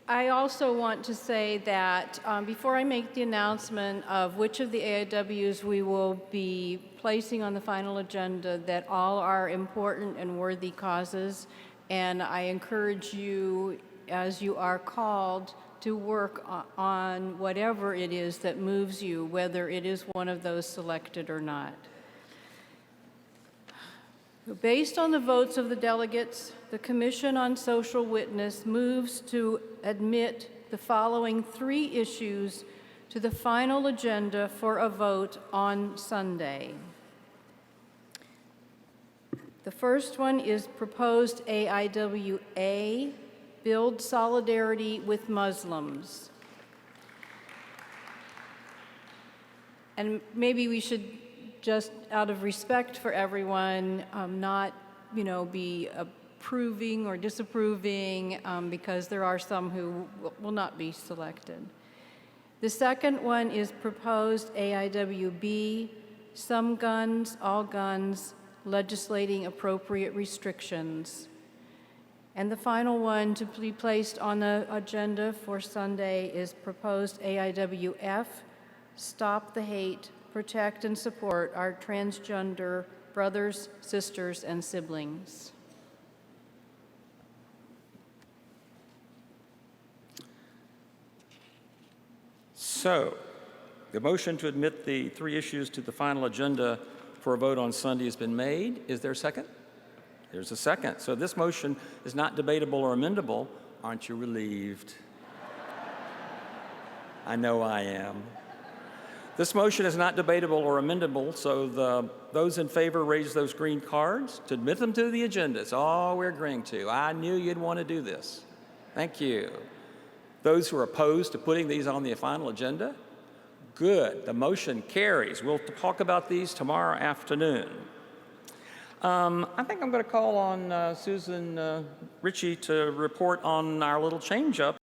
[SPEAKER 9] I also want to say that before I make the announcement of which of the AIWs we will be placing on the final agenda, that all are important and worthy causes, and I encourage you, as you are called, to work on whatever it is that moves you, whether it is one of those selected or not. Based on the votes of the delegates, the Commission on Social Witness moves to admit the following 3 issues to the final agenda for a vote on Sunday. The first one is proposed AIWA, Build Solidarity with Muslims. And maybe we should, just out of respect for everyone, not, be approving or disapproving, because there are some who will not be selected. The second one is proposed AIWB, Some Guns, All Guns, Legislating Appropriate Restrictions. And the final one to be placed on the agenda for Sunday is proposed AIWF, Stop the Hate, Protect and Support Our Transgender Brothers, Sisters, and Siblings.
[SPEAKER 1] So, the motion to admit the 3 issues to the final agenda for a vote on Sunday has been made. Is there a second? There's a second. So this motion is not debatable or amendable. Aren't you relieved? I know I am. This motion is not debatable or amendable, so those in favor raise those green cards to admit them to the agenda. It's all we're agreeing to. I knew you'd want to do this. Thank you. Those who are opposed to putting these on the final agenda? Good. The motion carries. We'll talk about these tomorrow afternoon. I think I'm going to call on Susan Ritchie to report on our little change-up.